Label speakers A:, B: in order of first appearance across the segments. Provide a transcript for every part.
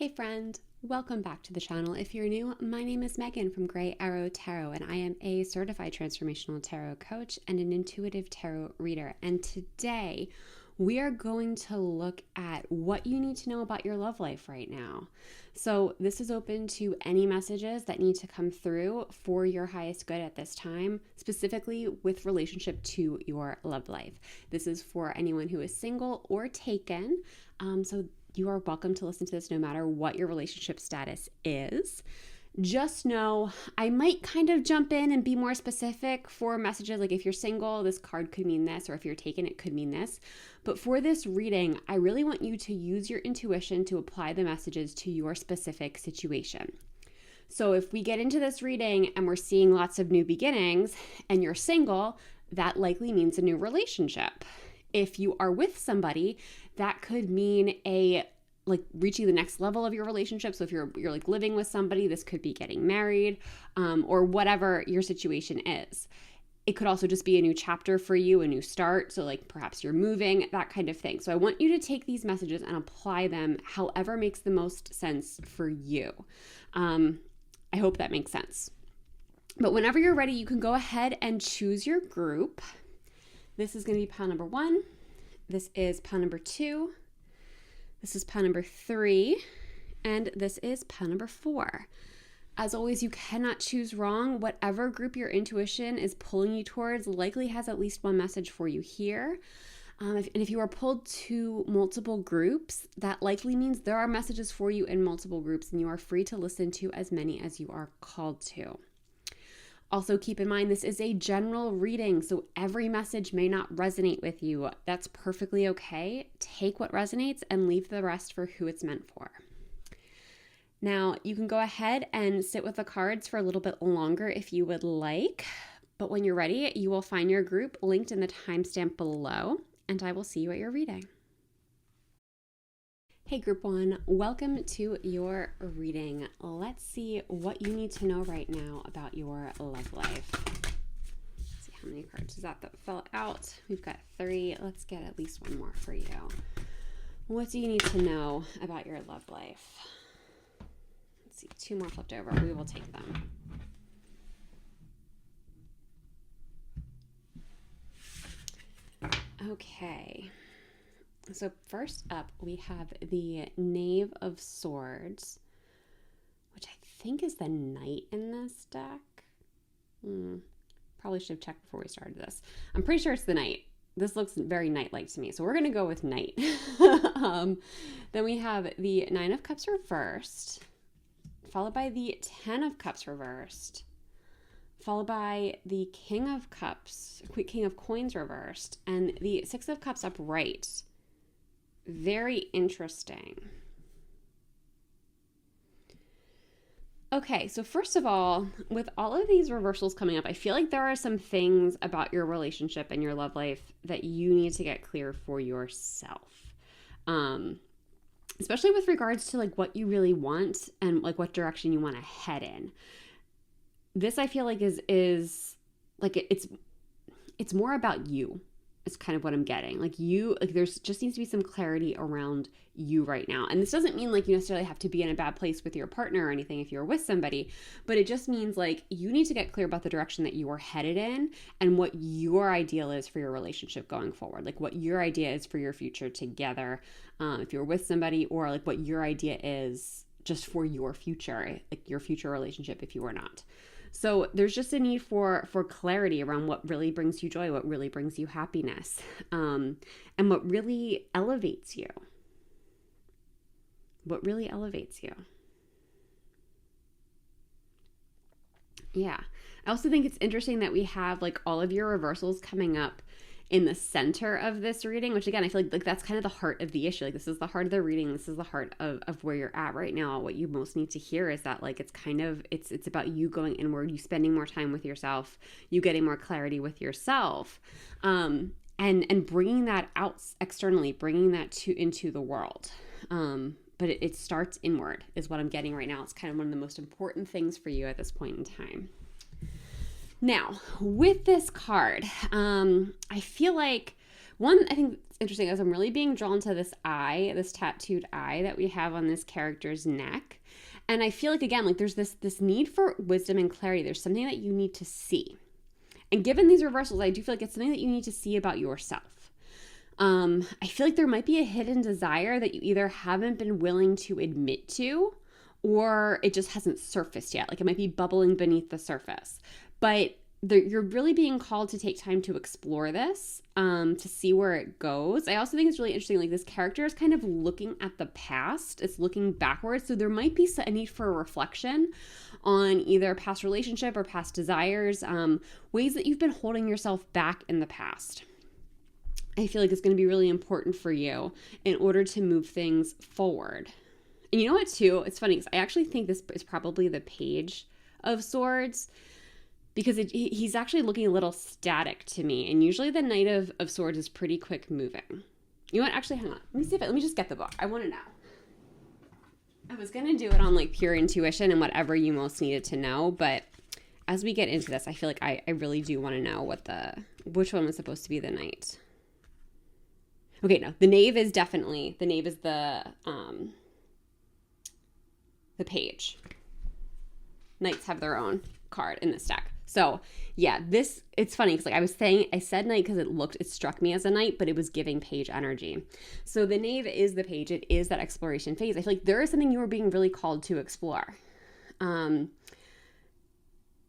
A: Hey friend, welcome back to the channel. If you're new, my name is Megan from Grey Arrow Tarot, and I am a certified transformational tarot coach and an intuitive tarot reader. And today we are going to look at what you need to know about your love life right now. So this is open to any messages that need to come through for your highest good at this time, specifically with relationship to your love life. This is for anyone who is single or taken. So you are welcome to listen to this no matter what your relationship status is. Just know I might kind of jump in and be more specific for messages. Like if you're single, this card could mean this, or if you're taken, it could mean this. But for this reading, I really want you to use your intuition to apply the messages to your specific situation. So if we get into this reading and we're seeing lots of new beginnings and you're single, that likely means a new relationship. If you are with somebody, that could mean reaching the next level of your relationship. So if you're like living with somebody, this could be getting married, or whatever your situation is. It could also just be a new chapter for you, a new start. So like perhaps you're moving, that kind of thing. So I want you to take these messages and apply them however makes the most sense for you. I hope that makes sense. But whenever you're ready, you can go ahead and choose your group. This is going to be pile number 1. This is pile number 2. This is pile number 3. And this is pile number 4. As always, you cannot choose wrong. Whatever group your intuition is pulling you towards likely has at least one message for you here. If you are pulled to multiple groups, that likely means there are messages for you in multiple groups, and you are free to listen to as many as you are called to. Also, keep in mind, this is a general reading, so every message may not resonate with you. That's perfectly okay. Take what resonates and leave the rest for who it's meant for. Now, you can go ahead and sit with the cards for a little bit longer if you would like, but when you're ready, you will find your group linked in the timestamp below, and I will see you at your reading. Hey Group 1, welcome to your reading. Let's see what you need to know right now about your love life. Let's see how many cards is that fell out. We've got 3. Let's get at least one more for you. What do you need to know about your love life? Let's see, 2 more flipped over. We will take them. Okay. So first up, we have the Knave of Swords, which I think is the Knight in this deck. Probably should have checked before we started this. I'm pretty sure it's the Knight. This looks very Knight-like to me, so we're going to go with Knight. Then we have the 9 of Cups reversed, followed by the 10 of Cups reversed, followed by the King of Cups, King of Coins reversed, and the 6 of Cups upright. Very interesting. Okay, so first of all, with all of these reversals coming up, I feel like there are some things about your relationship and your love life that you need to get clear for yourself. Especially with regards to like what you really want and like what direction you want to head in. This I feel like is like it's more about you. Is kind of what I'm getting. There's just needs to be some clarity around you right now. And this doesn't mean like you necessarily have to be in a bad place with your partner or anything if you're with somebody, but it just means like you need to get clear about the direction that you are headed in and what your ideal is for your relationship going forward. Like what your idea is for your future together, if you're with somebody, or like what your idea is just for your future, like your future relationship if you are not. So there's just a need for clarity around what really brings you joy, what really brings you happiness, and what really elevates you. What really elevates you. Yeah. I also think it's interesting that we have like all of your reversals coming up in the center of this reading, which again, I feel like that's kind of the heart of the issue. Like this is the heart of the reading. This is the heart of where you're at right now. What you most need to hear is that like, it's about you going inward, you spending more time with yourself, you getting more clarity with yourself, and bringing that out externally, bringing that into the world. But it starts inward is what I'm getting right now. It's kind of one of the most important things for you at this point in time. Now, with this card, I feel like one, I think it's interesting is I'm really being drawn to this eye, this tattooed eye that we have on this character's neck. And I feel like, again, like there's this need for wisdom and clarity. There's something that you need to see. And given these reversals, I do feel like it's something that you need to see about yourself. I feel like there might be a hidden desire that you either haven't been willing to admit to, or it just hasn't surfaced yet. Like it might be bubbling beneath the surface. But you're really being called to take time to explore this, to see where it goes. I also think it's really interesting, like this character is kind of looking at the past. It's looking backwards. So there might be a need for a reflection on either past relationship or past desires, ways that you've been holding yourself back in the past. I feel like it's going to be really important for you in order to move things forward. And you know what, too? It's funny because I actually think this is probably the Page of Swords, because he's actually looking a little static to me. And usually the Knight of Swords is pretty quick moving. You know what? Actually, hang on. Let me just get the book. I want to know. I was going to do it on like pure intuition and whatever you most needed to know. But as we get into this, I feel like I really do want to know which one was supposed to be the Knight. Okay, no. The Knave is definitely, the Knave is the Page. Knights have their own card in this deck. So yeah, it's funny because like I said Knight because it struck me as a Knight, but it was giving Page energy. So the Knave is the Page. It is that exploration phase. I feel like there is something you are being really called to explore. And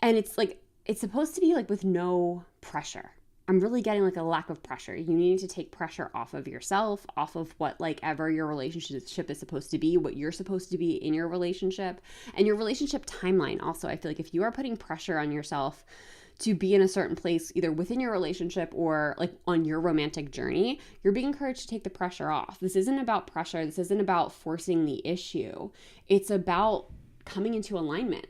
A: it's like, it's supposed to be like with no pressure. I'm really getting like a lack of pressure. You need to take pressure off of yourself, off of what like ever your relationship is supposed to be, what you're supposed to be in your relationship, and your relationship timeline. Also, I feel like if you are putting pressure on yourself to be in a certain place, either within your relationship or like on your romantic journey, you're being encouraged to take the pressure off. This isn't about pressure. This isn't about forcing the issue. It's about coming into alignment.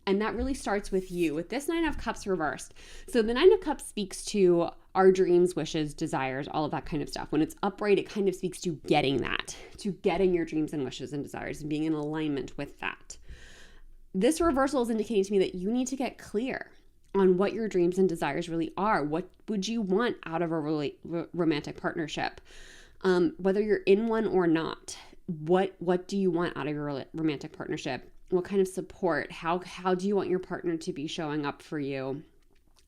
A: And that really starts with you, with this Nine of Cups reversed. So the Nine of Cups speaks to our dreams, wishes, desires, all of that kind of stuff. When it's upright, it kind of speaks to getting that, to getting your dreams and wishes and desires and being in alignment with that. This reversal is indicating to me that you need to get clear on what your dreams and desires really are. What would you want out of a romantic partnership? Whether you're in one or not, what do you want out of your romantic partnership? What kind of support? How do you want your partner to be showing up for you?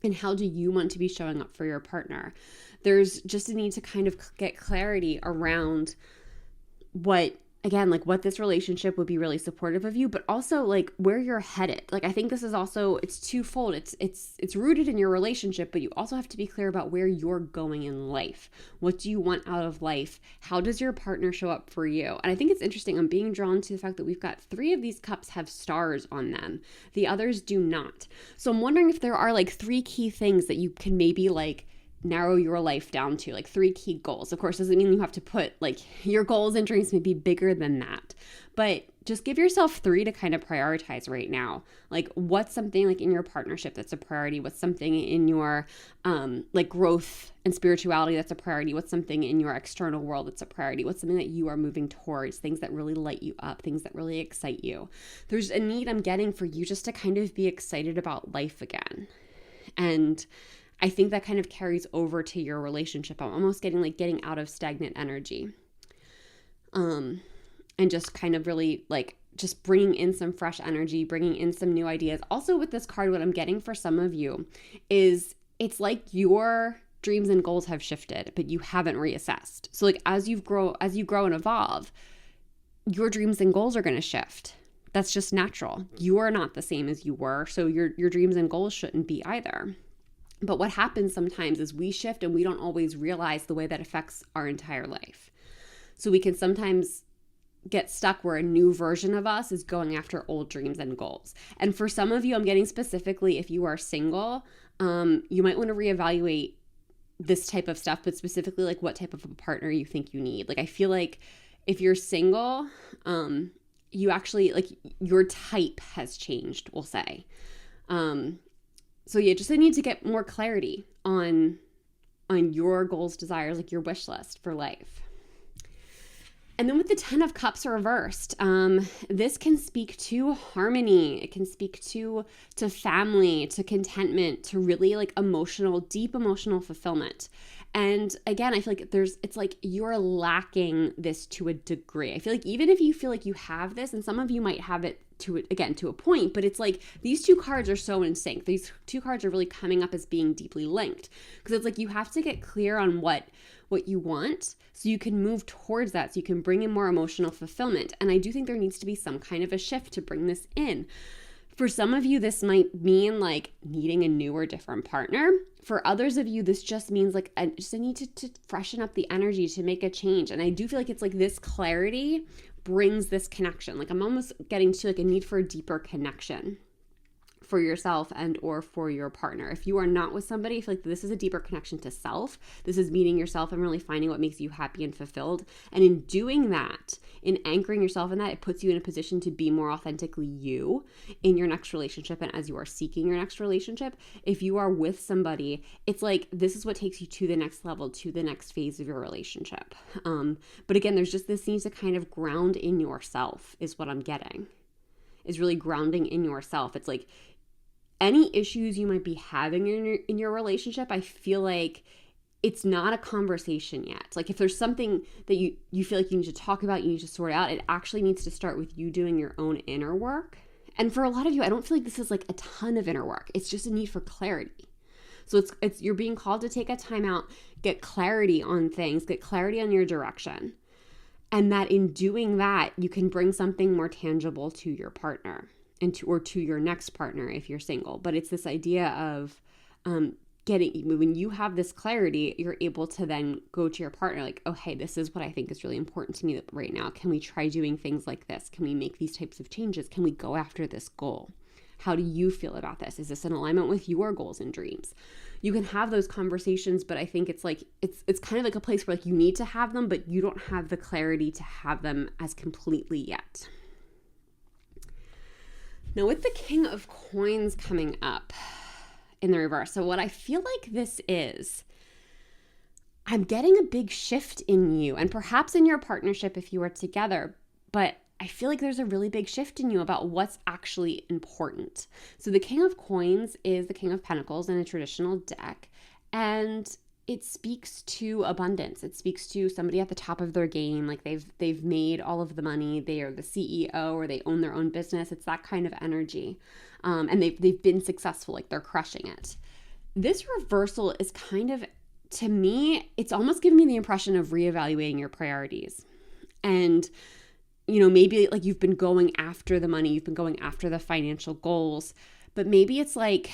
A: And how do you want to be showing up for your partner? There's just a need to kind of get clarity around what this relationship would be really supportive of you, but also like where you're headed. Like I think this is also, it's twofold. It's rooted in your relationship, but you also have to be clear about where you're going in life. What do you want out of life? How does your partner show up for you? And I think it's interesting. I'm being drawn to the fact that we've got 3 of these cups have stars on them. The others do not. So I'm wondering if there are like 3 key things that you can maybe like narrow your life down to, like 3 key goals. Of course, doesn't mean you have to put like your goals and dreams may be bigger than that, but just give yourself 3 to kind of prioritize right now. Like what's something like in your partnership that's a priority? What's something in your like growth and spirituality that's a priority? What's something in your external world that's a priority? What's something that you are moving towards? Things that really light you up, things that really excite you. There's a need I'm getting for you just to kind of be excited about life again. And I think that kind of carries over to your relationship. I'm almost getting out of stagnant energy. And just kind of really like just bringing in some fresh energy, bringing in some new ideas. Also with this card, what I'm getting for some of you is it's like your dreams and goals have shifted, but you haven't reassessed. So like as you grow and evolve, your dreams and goals are going to shift. That's just natural. You are not the same as you were. So your dreams and goals shouldn't be either. But what happens sometimes is we shift and we don't always realize the way that affects our entire life. So we can sometimes get stuck where a new version of us is going after old dreams and goals. And for some of you, I'm getting specifically if you are single, you might want to reevaluate this type of stuff, but specifically like what type of a partner you think you need. Like I feel like if you're single, you actually like your type has changed, we'll say. So yeah, just I need to get more clarity on your goals, desires, like your wish list for life. And then with the 10 of Cups reversed, this can speak to harmony. It can speak to family, to contentment, to really like deep emotional fulfillment. And again, I feel like it's like you're lacking this to a degree. I feel like even if you feel like you have this, and some of you might have it to a point, but it's like these two cards are so in sync. These two cards are really coming up as being deeply linked, because it's like you have to get clear on what you want so you can move towards that, so you can bring in more emotional fulfillment. And I do think there needs to be some kind of a shift to bring this in. For some of you, this might mean like needing a new or different partner. For others of you, this just means like just a need to freshen up the energy, to make a change. And I do feel like it's like this clarity brings this connection. Like I'm almost getting to like a need for a deeper connection for yourself and or for your partner. If you are not with somebody, I feel like this is a deeper connection to self. This is meeting yourself and really finding what makes you happy and fulfilled. And in doing that, in anchoring yourself in that, it puts you in a position to be more authentically you in your next relationship. And as you are seeking your next relationship, if you are with somebody, it's like this is what takes you to the next level, to the next phase of your relationship. But again, there's just this need to kind of ground in yourself is what I'm getting, is really grounding in yourself. It's like any issues you might be having in your relationship, I feel like it's not a conversation yet. Like if there's something that you feel like you need to talk about, you need to sort out, it actually needs to start with you doing your own inner work. And for a lot of you, I don't feel like this is like a ton of inner work. It's just a need for clarity. So it's you're being called to take a time out, get clarity on things, get clarity on your direction. And that in doing that, you can bring something more tangible to your partner or to your next partner if you're single. But it's this idea of when you have this clarity, you're able to then go to your partner like, oh, hey, this is what I think is really important to me right now. Can we try doing things like this? Can we make these types of changes? Can we go after this goal? How do you feel about this? Is this in alignment with your goals and dreams? You can have those conversations, but I think it's like it's kind of like a place where like you need to have them, but you don't have the clarity to have them as completely yet. Now with the King of Coins coming up in the reverse, so what I feel like this is, I'm getting a big shift in you and perhaps in your partnership if you are together, but I feel like there's a really big shift in you about what's actually important. So the King of Coins is the King of Pentacles in a traditional deck, and it speaks to abundance. It speaks to somebody at the top of their game, like they've made all of the money, they are the CEO or they own their own business. It's that kind of energy, and they've been successful, like they're crushing it. This reversal is kind of, to me, it's almost giving me the impression of reevaluating your priorities. And maybe like you've been going after the money, you've been going after the financial goals, but maybe it's like,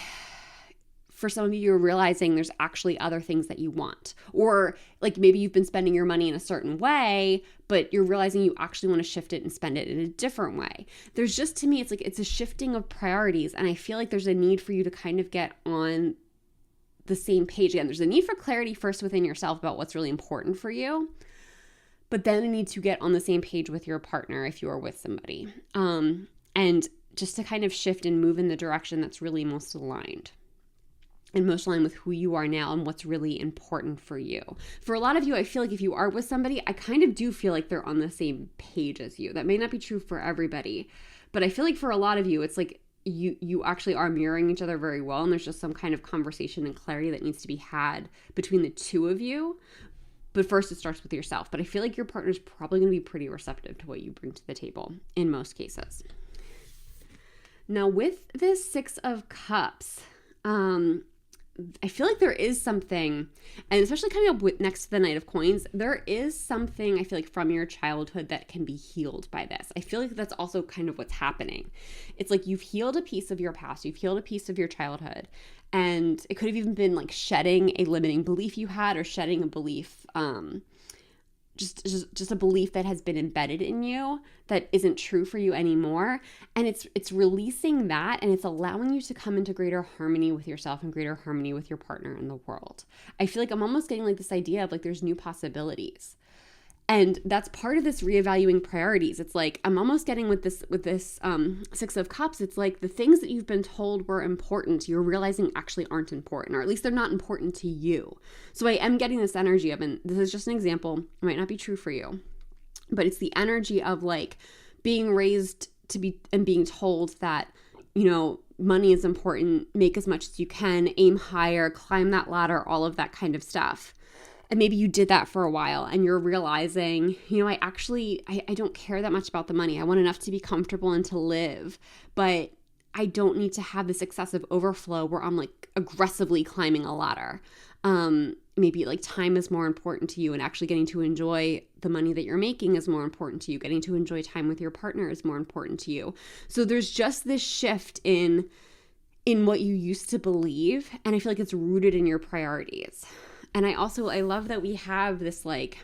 A: for some of you, you're realizing there's actually other things that you want. Or like maybe you've been spending your money in a certain way, but you're realizing you actually want to shift it and spend it in a different way. There's just, to me, it's like it's a shifting of priorities. And I feel like there's a need for you to kind of get on the same page. Again, there's a need for clarity first within yourself about what's really important for you. But then you need to get on the same page with your partner if you are with somebody. And just to kind of shift and move in the direction that's really most aligned. And most aligned with who you are now and what's really important for you. For a lot of you, I feel like if you are with somebody, I kind of do feel like they're on the same page as you. That may not be true for everybody, but I feel like for a lot of you, it's like you actually are mirroring each other very well, and there's just some kind of conversation and clarity that needs to be had between the two of you. But first, it starts with yourself. But I feel like your partner's probably going to be pretty receptive to what you bring to the table in most cases. Now, with this Six of Cups, I feel like there is something, and especially coming up with next to the Knight of Coins, there is something I feel like from your childhood that can be healed by this. I feel like that's also kind of what's happening. It's like you've healed a piece of your past, you've healed a piece of your childhood, and it could have even been like shedding a limiting belief you had, or shedding a belief, just a belief that has been embedded in you that isn't true for you anymore. And it's releasing that, and it's allowing you to come into greater harmony with yourself and greater harmony with your partner in the world. I feel like I'm almost getting like this idea of like there's new possibilities. And that's part of this reevaluating priorities. It's like I'm almost getting with this Six of Cups. It's like the things that you've been told were important, you're realizing actually aren't important, or at least they're not important to you. So I am getting this energy of, and this is just an example, it might not be true for you, but it's the energy of like being raised to be and being told that, money is important, make as much as you can, aim higher, climb that ladder, all of that kind of stuff. And maybe you did that for a while and you're realizing, I don't care that much about the money. I want enough to be comfortable and to live, but I don't need to have this excessive overflow where I'm like aggressively climbing a ladder. Maybe like time is more important to you, and actually getting to enjoy the money that you're making is more important to you. Getting to enjoy time with your partner is more important to you. So there's just this shift in what you used to believe, and I feel like it's rooted in your priorities. And I love that we have this what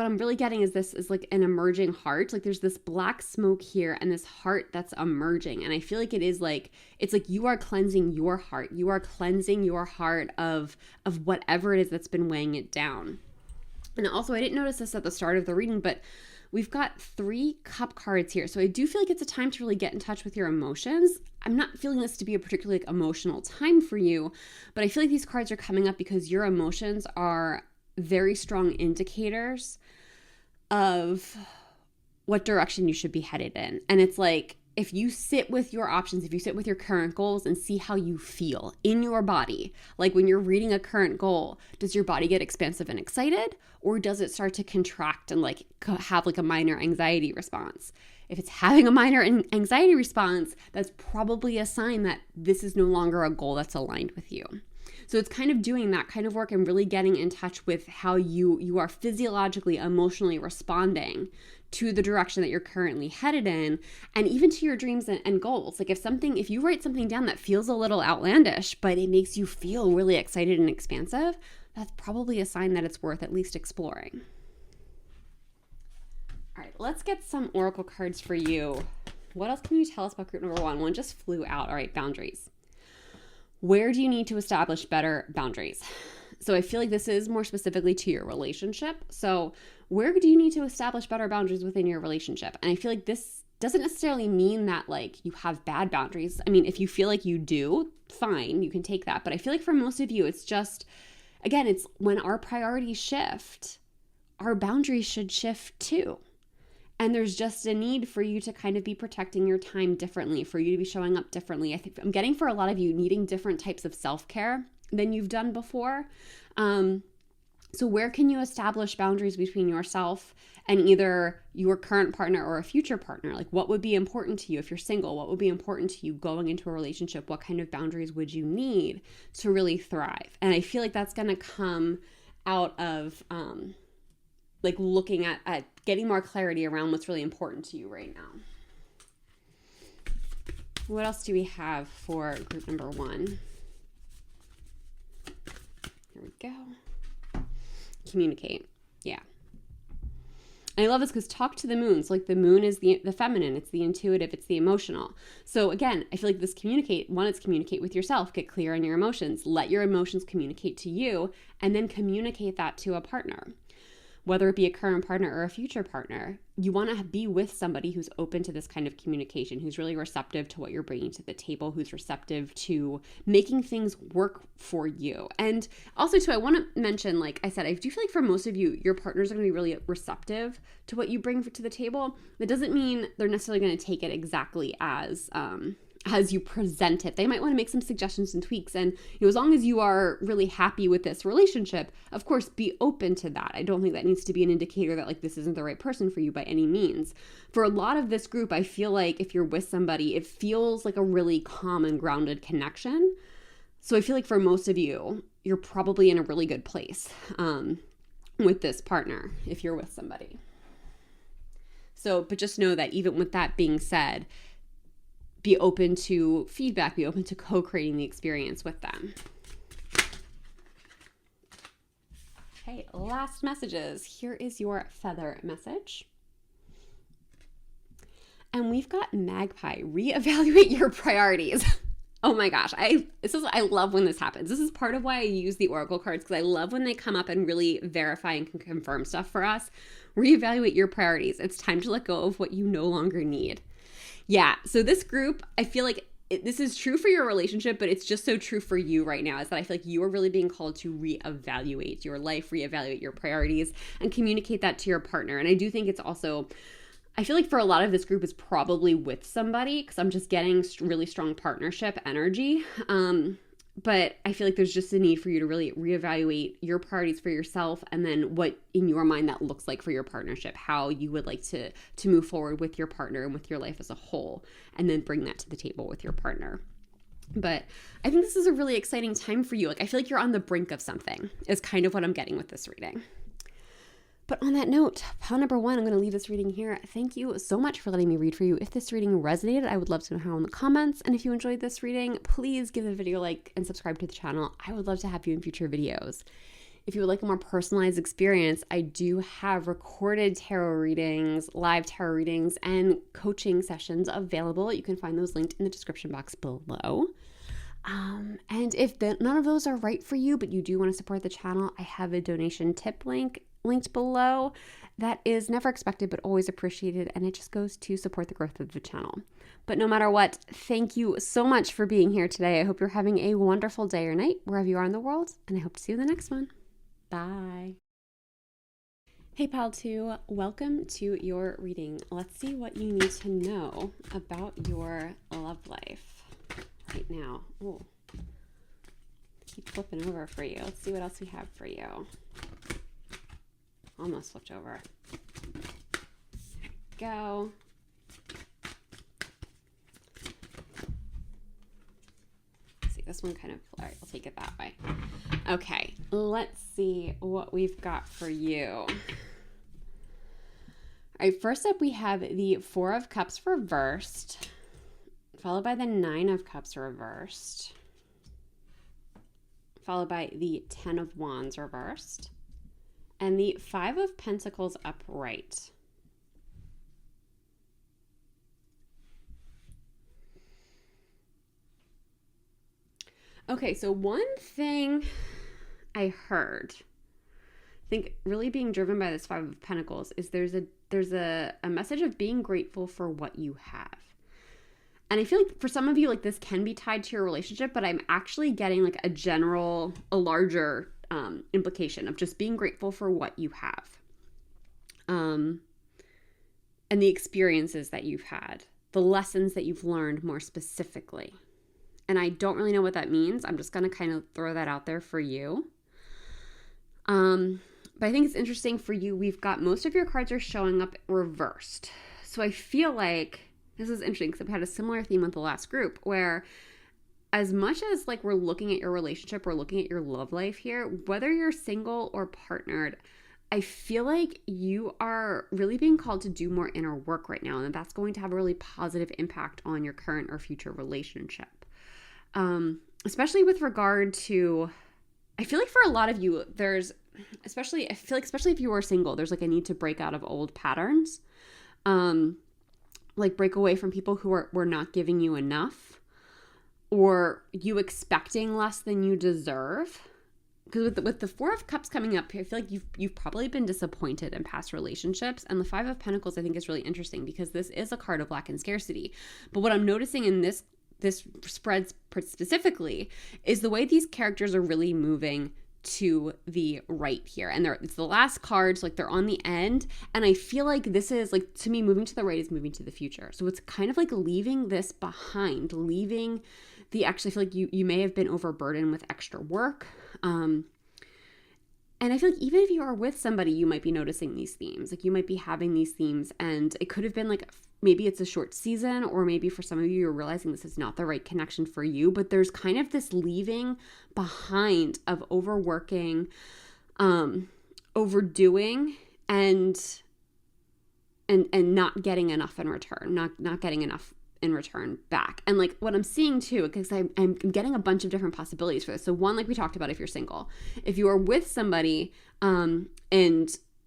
A: I'm really getting is this is like an emerging heart. Like there's this black smoke here and this heart that's emerging. And I feel like it's like you are cleansing your heart. You are cleansing your heart of whatever it is that's been weighing it down. And also, I didn't notice this at the start of the reading, but we've got 3 cup cards here. So I do feel like it's a time to really get in touch with your emotions. I'm not feeling this to be a particularly emotional time for you, but I feel like these cards are coming up because your emotions are very strong indicators of what direction you should be headed in. And it's like, if you sit with your options, if you sit with your current goals and see how you feel in your body, like when you're reading a current goal, does your body get expansive and excited, or does it start to contract and like have like a minor anxiety response? If it's having a minor anxiety response, that's probably a sign that this is no longer a goal that's aligned with you. So it's kind of doing that kind of work and really getting in touch with how you are physiologically, emotionally responding to the direction that you're currently headed in, and even to your dreams and goals. Like if you write something down that feels a little outlandish, but it makes you feel really excited and expansive, that's probably a sign that it's worth at least exploring. All right, let's get some oracle cards for you. What else can you tell us about group number 1? One just flew out. All right, boundaries. Where do you need to establish better boundaries? So I feel like this is more specifically to your relationship. So where do you need to establish better boundaries within your relationship? And I feel like this doesn't necessarily mean that like you have bad boundaries. I mean, if you feel like you do, fine, you can take that. But I feel like for most of you, it's just, again, it's when our priorities shift, our boundaries should shift too. And there's just a need for you to kind of be protecting your time differently, for you to be showing up differently. I think I'm getting for a lot of you needing different types of self-care than you've done before. So where can you establish boundaries between yourself and either your current partner or a future partner? Like what would be important to you if you're single? What would be important to you going into a relationship? What kind of boundaries would you need to really thrive? And I feel like that's going to come out of like looking at getting more clarity around what's really important to you right now. What else do we have for group number 1? Here we go. Communicate. Yeah. And I love this because talk to the moon. So like the moon is the feminine, it's the intuitive, it's the emotional. So again, I feel like this it's communicate with yourself, get clear on your emotions, let your emotions communicate to you, and then communicate that to a partner. Whether it be a current partner or a future partner, you want to be with somebody who's open to this kind of communication, who's really receptive to what you're bringing to the table, who's receptive to making things work for you. And also, too, I want to mention, like I said, I do feel like for most of you, your partners are going to be really receptive to what you bring to the table. That doesn't mean they're necessarily going to take it exactly as you present it. They might want to make some suggestions and tweaks. And as long as you are really happy with this relationship, of course, be open to that. I don't think that needs to be an indicator that like this isn't the right person for you by any means. For a lot of this group, I feel like if you're with somebody, it feels like a really calm and grounded connection. So I feel like for most of you, you're probably in a really good place with this partner if you're with somebody. So, but just know that even with that being said, be open to feedback, be open to co-creating the experience with them. Okay, last messages. Here is your feather message. And we've got Magpie. Reevaluate your priorities. Oh my gosh, I love when this happens. This is part of why I use the oracle cards, because I love when they come up and really verify and can confirm stuff for us. Reevaluate your priorities. It's time to let go of what you no longer need. Yeah, so this group, I feel like this is true for your relationship, but it's just so true for you right now, is that I feel like you are really being called to reevaluate your life, reevaluate your priorities, and communicate that to your partner. And I do think it's also, I feel like for a lot of this group is probably with somebody, because I'm just getting really strong partnership energy. But I feel like there's just a need for you to really reevaluate your priorities for yourself, and then what in your mind that looks like for your partnership, how you would like to move forward with your partner and with your life as a whole, and then bring that to the table with your partner. But I think this is a really exciting time for you. Like, I feel like you're on the brink of something is kind of what I'm getting with this reading. But on that note, pile number 1, I'm going to leave this reading here. Thank you so much for letting me read for you. If this reading resonated, I would love to know how in the comments. And if you enjoyed this reading, please give the video a like and subscribe to the channel. I would love to have you in future videos. If you would like a more personalized experience, I do have recorded tarot readings, live tarot readings, and coaching sessions available. You can find those linked in the description box below. And if none of those are right for you, but you do want to support the channel, I have a donation tip link linked below that is never expected but always appreciated, and it just goes to support the growth of the channel. But no matter what, thank you so much for being here today. I hope you're having a wonderful day or night wherever you are in the world, and I hope to see you in the next one. Bye. Hey Pile 2, welcome to your reading. Let's see what you need to know about your love life right now. Oh, keep flipping over for you. Let's see what else we have for you. Almost flipped over. There we go. Let's see, this one kind of, all right, I'll take it that way. Okay, let's see what we've got for you. All right, first up we have the 4 of Cups reversed, followed by the 9 of Cups reversed, followed by the 10 of Wands reversed, and the 5 of Pentacles upright. Okay, so one thing I heard, I think really being driven by this 5 of Pentacles, is there's a message of being grateful for what you have. And I feel like for some of you, like, this can be tied to your relationship, but I'm actually getting like a larger implication of just being grateful for what you have, and the experiences that you've had, the lessons that you've learned more specifically. And I don't really know what that means. I'm just going to kind of throw that out there for you. But I think it's interesting for you. We've got most of your cards are showing up reversed. So I feel like this is interesting because we had a similar theme with the last group, where as much as like we're looking at your relationship, we're looking at your love life here, whether you're single or partnered, I feel like you are really being called to do more inner work right now. And that's going to have a really positive impact on your current or future relationship. Especially with regard to, I feel like for a lot of you, especially if you are single, there's like a need to break out of old patterns. Like break away from people who were not giving you enough, or you expecting less than you deserve. Because with the 4 of Cups coming up here, I feel like you've probably been disappointed in past relationships. And the 5 of Pentacles, I think, is really interesting because this is a card of lack and scarcity. But what I'm noticing in this spread specifically is the way these characters are really moving to the right here. And it's the last card, so like they're on the end. And I feel like this is like, to me, moving to the right is moving to the future. So it's kind of like leaving this behind, actually, I feel like you may have been overburdened with extra work. And I feel like even if you are with somebody, you might be noticing these themes. Like you might be having these themes, and it could have been like, maybe it's a short season, or maybe for some of you, you're realizing this is not the right connection for you, but there's kind of this leaving behind of overworking, overdoing, and not getting enough in return, not getting enough in return back. And like what I'm seeing too, because I'm getting a bunch of different possibilities for this. So one, like we talked about, if you're single, if you are with somebody, and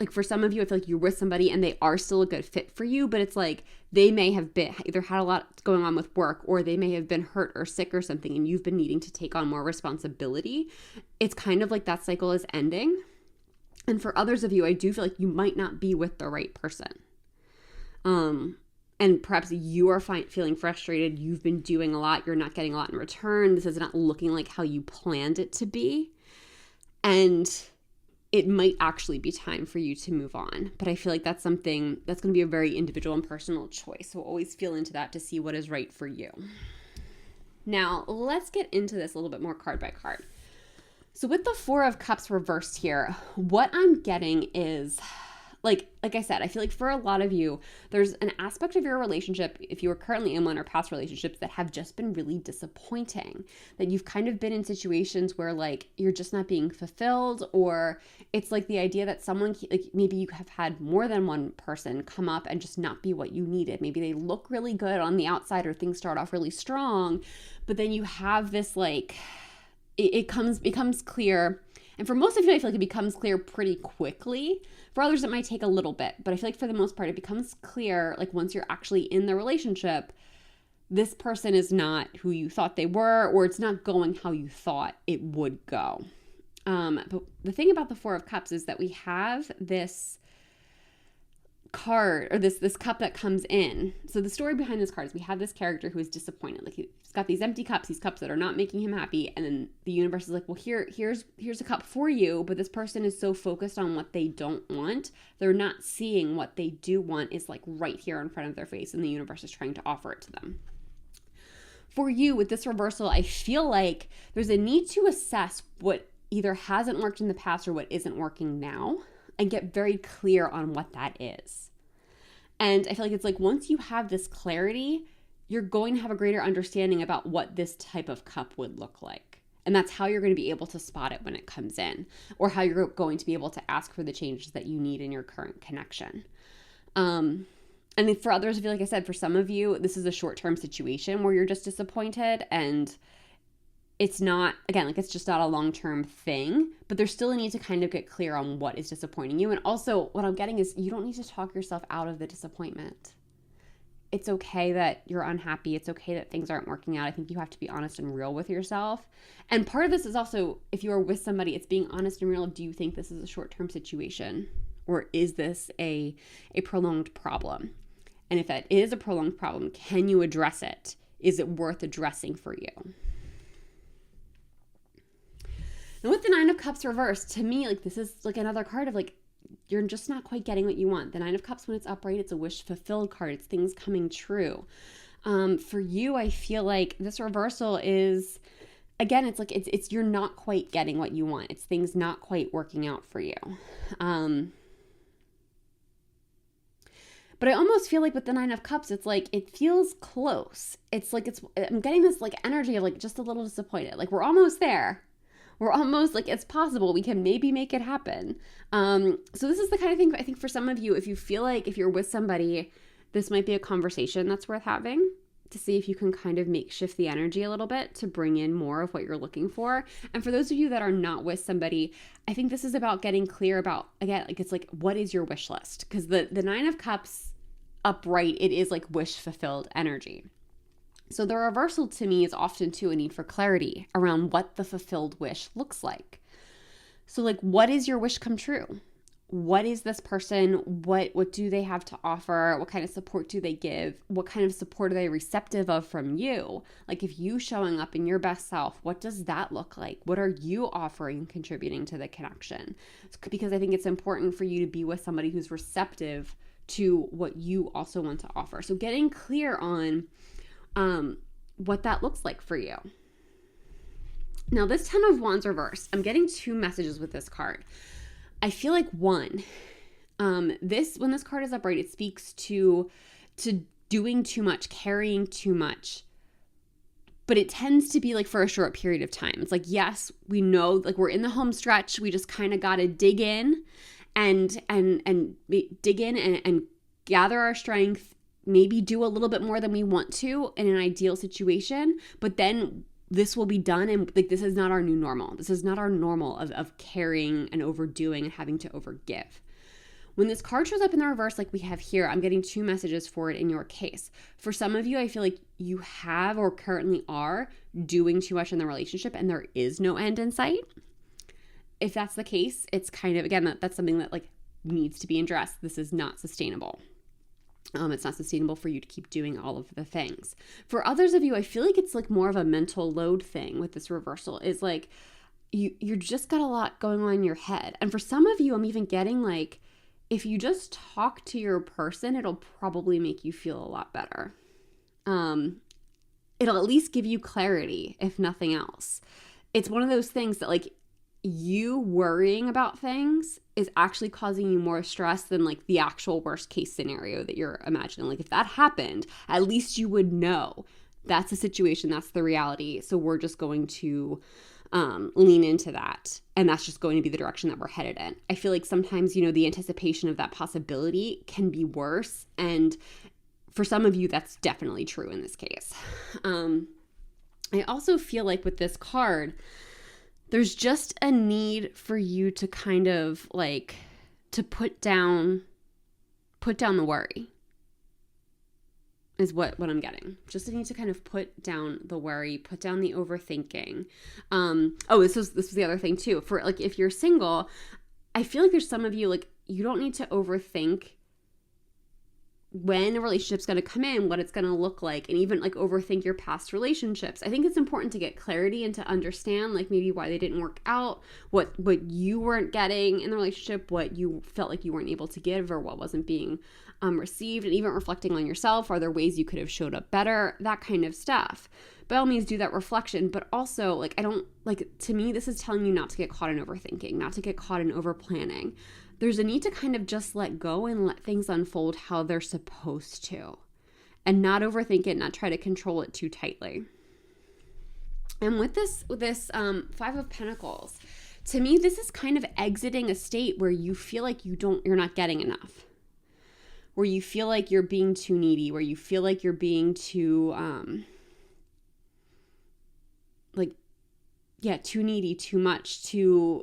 A: like for some of you, I feel like you're with somebody and they are still a good fit for you, but it's like they may have either had a lot going on with work, or they may have been hurt or sick or something, and you've been needing to take on more responsibility. It's kind of like that cycle is ending. And for others of you, I do feel like you might not be with the right person. And perhaps you are feeling frustrated. You've been doing a lot. You're not getting a lot in return. This is not looking like how you planned it to be. And it might actually be time for you to move on. But I feel like that's something that's going to be a very individual and personal choice. So always feel into that to see what is right for you. Now, let's get into this a little bit more card by card. So with the Four of Cups reversed here, what I'm getting is, like I said, I feel like for a lot of you, there's an aspect of your relationship, if you are currently in one or past relationships, that have just been really disappointing. That you've kind of been in situations where like you're just not being fulfilled, or it's like the idea that someone, like maybe you have had more than one person come up and just not be what you needed. Maybe they look really good on the outside or things start off really strong, but then you have this like, it becomes clear. And for most of you, I feel like it becomes clear pretty quickly. For others, it might take a little bit, but I feel like for the most part, it becomes clear, like once you're actually in the relationship, this person is not who you thought they were, or it's not going how you thought it would go. But the thing about the Four of Cups is that we have this card, or this cup that comes in. So the story behind this card is we have this character who is disappointed. Like he's got these empty cups, these cups that are not making him happy, and then the universe is like, well, here's a cup for you, but this person is so focused on what they don't want, they're not seeing what they do want is like right here in front of their face, and the universe is trying to offer it to them. For you, with this reversal, I feel like there's a need to assess what either hasn't worked in the past or what isn't working now, and get very clear on what that is. And I feel like it's like once you have this clarity, you're going to have a greater understanding about what this type of cup would look like. And that's how you're going to be able to spot it when it comes in, or how you're going to be able to ask for the changes that you need in your current connection. And for others, I feel like I said, for some of you, this is a short-term situation where you're just disappointed, and it's not, again, like it's just not a long-term thing, but there's still a need to kind of get clear on what is disappointing you. And also what I'm getting is you don't need to talk yourself out of the disappointment. It's okay that you're unhappy. It's okay that things aren't working out. I think you have to be honest and real with yourself. And part of this is also, if you are with somebody, it's being honest and real. Do you think this is a short-term situation? Or is this a prolonged problem? And if that is a prolonged problem, can you address it? Is it worth addressing for you? And with the Nine of Cups reversed, to me, like this is like another card of like, you're just not quite getting what you want. The Nine of Cups, when it's upright, it's a wish fulfilled card. It's things coming true. For you, I feel like this reversal is, again, it's like, it's you're not quite getting what you want. It's things not quite working out for you. But I almost feel like with the Nine of Cups, it's like, it feels close. It's like, I'm getting this like energy of like just a little disappointed. Like we're almost there. We're almost like, it's possible. We can maybe make it happen. So this is the kind of thing I think for some of you, if you feel like if you're with somebody, this might be a conversation that's worth having to see if you can kind of shift the energy a little bit to bring in more of what you're looking for. And for those of you that are not with somebody, I think this is about getting clear about, again, like it's like, what is your wish list? Because the Nine of Cups upright, it is like wish fulfilled energy. So the reversal to me is often too a need for clarity around what the fulfilled wish looks like. So like, what is your wish come true? What is this person? What do they have to offer? What kind of support do they give? What kind of support are they receptive of from you? Like if you showing up in your best self, what does that look like? What are you offering, contributing to the connection? Because I think it's important for you to be with somebody who's receptive to what you also want to offer. So getting clear on what that looks like for you. Now this 10 of Wands reverse, I'm getting two messages with this card. I feel like one, when this card is upright, it speaks to doing too much, carrying too much, but it tends to be like for a short period of time. It's like, yes, we know, like we're in the home stretch. We just kind of got to dig in and gather our strength, maybe do a little bit more than we want to in an ideal situation, but then this will be done. And like, this is not our new normal. This is not our normal of carrying and overdoing and having to overgive. When this card shows up in the reverse, like we have here, I'm getting two messages for it in your case. For some of you, I feel like you have or currently are doing too much in the relationship and there is no end in sight. If that's the case, it's kind of, again, that's something that like needs to be addressed. This is not sustainable. It's not sustainable for you to keep doing all of the things. For others of you, I feel like it's like more of a mental load thing with this reversal, is like you're just got a lot going on in your head. And for some of you, I'm even getting like, if you just talk to your person, it'll probably make you feel a lot better. it'll at least give you clarity, if nothing else. It's one of those things that like you worrying about things is actually causing you more stress than like the actual worst case scenario that you're imagining. Like if that happened, at least you would know that's the situation, that's the reality. So we're just going to lean into that. And that's just going to be the direction that we're headed in. I feel like sometimes, the anticipation of that possibility can be worse. And for some of you, that's definitely true in this case. I also feel like with this card, there's just a need for you to kind of like to put down the worry is what I'm getting. Just a need to kind of put down the worry, put down the overthinking. This was the other thing too. For like if you're single, I feel like there's some of you like you don't need to overthink when a relationship's going to come in, what it's going to look like, and even like overthink your past relationships. I think it's important to get clarity and to understand like maybe why they didn't work out, what you weren't getting in the relationship, what you felt like you weren't able to give or what wasn't being received, and even reflecting on yourself. Are there ways you could have showed up better? That kind of stuff. By all means, do that reflection, but also like to me, this is telling you not to get caught in overthinking, not to get caught in over planning. There's a need to kind of just let go and let things unfold how they're supposed to, and not overthink it, not try to control it too tightly. And with this Five of Pentacles, to me, this is kind of exiting a state where you feel like you're not getting enough, where you feel like you're being too needy, where you feel like you're being too, too needy, too much,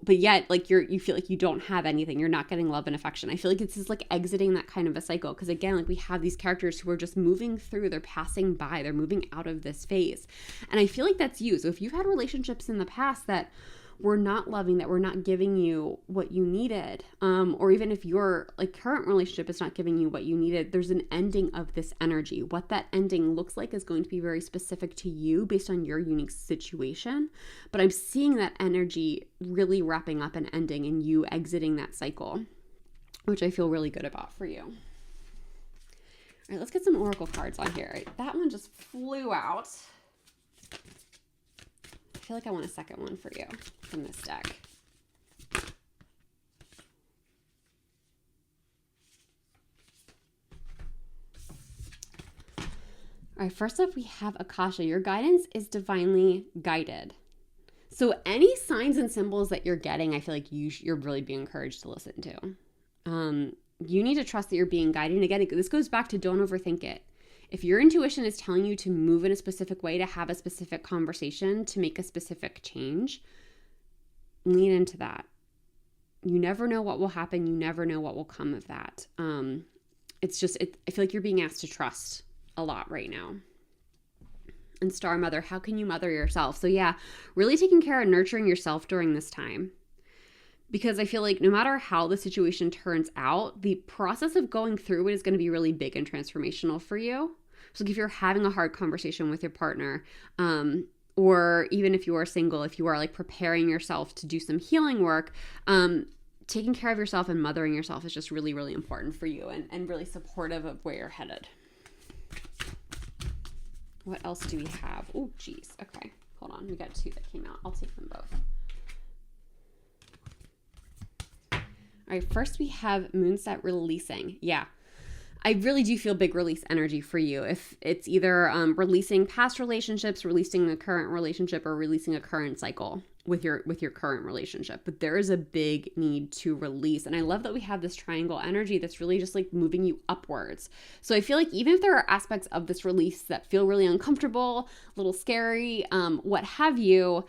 A: but yet like you feel like you don't have anything. You're not getting love and affection. I feel like this is like exiting that kind of a cycle. Because again, like we have these characters who are just moving through, they're passing by, they're moving out of this phase. And I feel like that's you. So if you've had relationships in the past that were not loving, that were not giving you what you needed, or even if your like current relationship is not giving you what you needed, there's an ending of this energy. What that ending looks like is going to be very specific to you based on your unique situation. But I'm seeing that energy really wrapping up and ending and you exiting that cycle, which I feel really good about for you. All right, let's get some oracle cards on here. That one just flew out. I feel like I want a second one for you from this deck. All right, first up we have Akasha. Your guidance is divinely guided. So any signs and symbols that you're getting, I feel like you're really being encouraged to listen to. You need to trust that you're being guided. And again, this goes back to don't overthink it. If your intuition is telling you to move in a specific way, to have a specific conversation, to make a specific change, lean into that. You never know what will happen. You never know what will come of that. I feel like you're being asked to trust a lot right now. And Star Mother, how can you mother yourself? So yeah, really taking care of nurturing yourself during this time. Because I feel like no matter how the situation turns out, the process of going through it is going to be really big and transformational for you. So if you're having a hard conversation with your partner, or even if you are single, if you are like preparing yourself to do some healing work, taking care of yourself and mothering yourself is just really, really important for you and really supportive of where you're headed. What else do we have? Oh, geez. Okay. Hold on. We got two that came out. I'll take them both. All right, first we have Moonset releasing. Yeah, I really do feel big release energy for you. If it's either releasing past relationships, releasing a current relationship, or releasing a current cycle with your current relationship. But there is a big need to release. And I love that we have this triangle energy that's really just like moving you upwards. So I feel like even if there are aspects of this release that feel really uncomfortable, a little scary, what have you,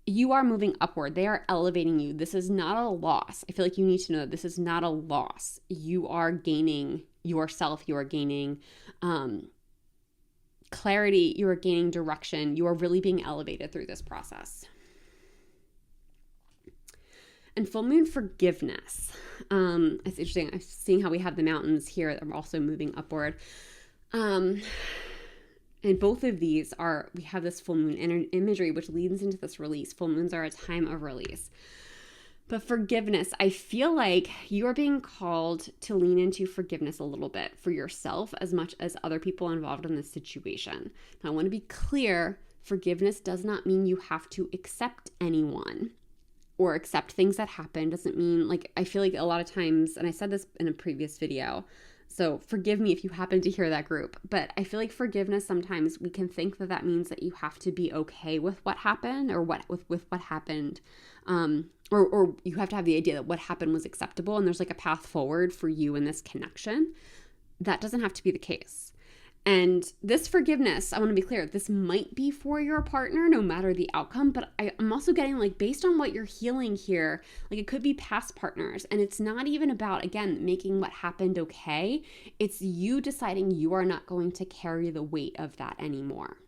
A: you are moving upward. They are elevating you. This is not a loss. I feel like you need to know that this is not a loss. You are gaining yourself. You are gaining clarity. You are gaining direction. You are really being elevated through this process. And full moon forgiveness. It's interesting. I'm seeing how we have the mountains here that are also moving upward. And both of these we have this full moon imagery, which leads into this release. Full moons are a time of release. But forgiveness, I feel like you are being called to lean into forgiveness a little bit for yourself as much as other people involved in this situation. Now, I want to be clear, forgiveness does not mean you have to accept anyone or accept things that happen. Doesn't mean, like, I feel like a lot of times, and I said this in a previous video, so forgive me if you happen to hear that group, but I feel like forgiveness, sometimes we can think that that means that you have to be okay with what happened or with what happened. Or you have to have the idea that what happened was acceptable and there's like a path forward for you in this connection. That doesn't have to be the case. And this forgiveness, I want to be clear, this might be for your partner no matter the outcome, but I'm also getting, like, based on what you're healing here, like, it could be past partners. And it's not even about, again, making what happened okay. It's you deciding you are not going to carry the weight of that anymore.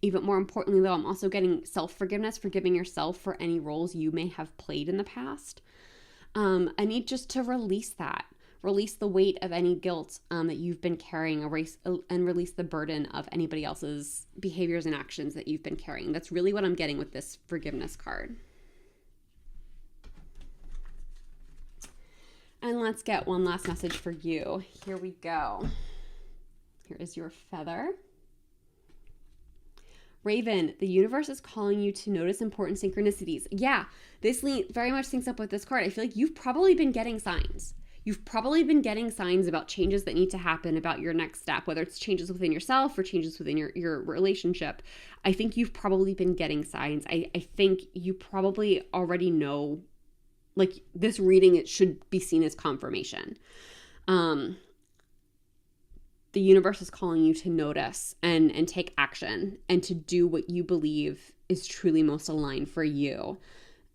A: Even more importantly, though, I'm also getting self-forgiveness, forgiving yourself for any roles you may have played in the past. I need just to release that. Release the weight of any guilt that you've been carrying, and release the burden of anybody else's behaviors and actions that you've been carrying. That's really what I'm getting with this forgiveness card. And let's get one last message for you. Here we go. Here is your feather. Raven, the universe is calling you to notice important synchronicities. Yeah, this very much syncs up with this card. I feel like you've probably been getting signs. You've probably been getting signs about changes that need to happen, about your next step, whether it's changes within yourself or changes within your relationship. I think you've probably been getting signs. I think you probably already know, like, this reading, it should be seen as confirmation. The universe is calling you to notice and take action and to do what you believe is truly most aligned for you,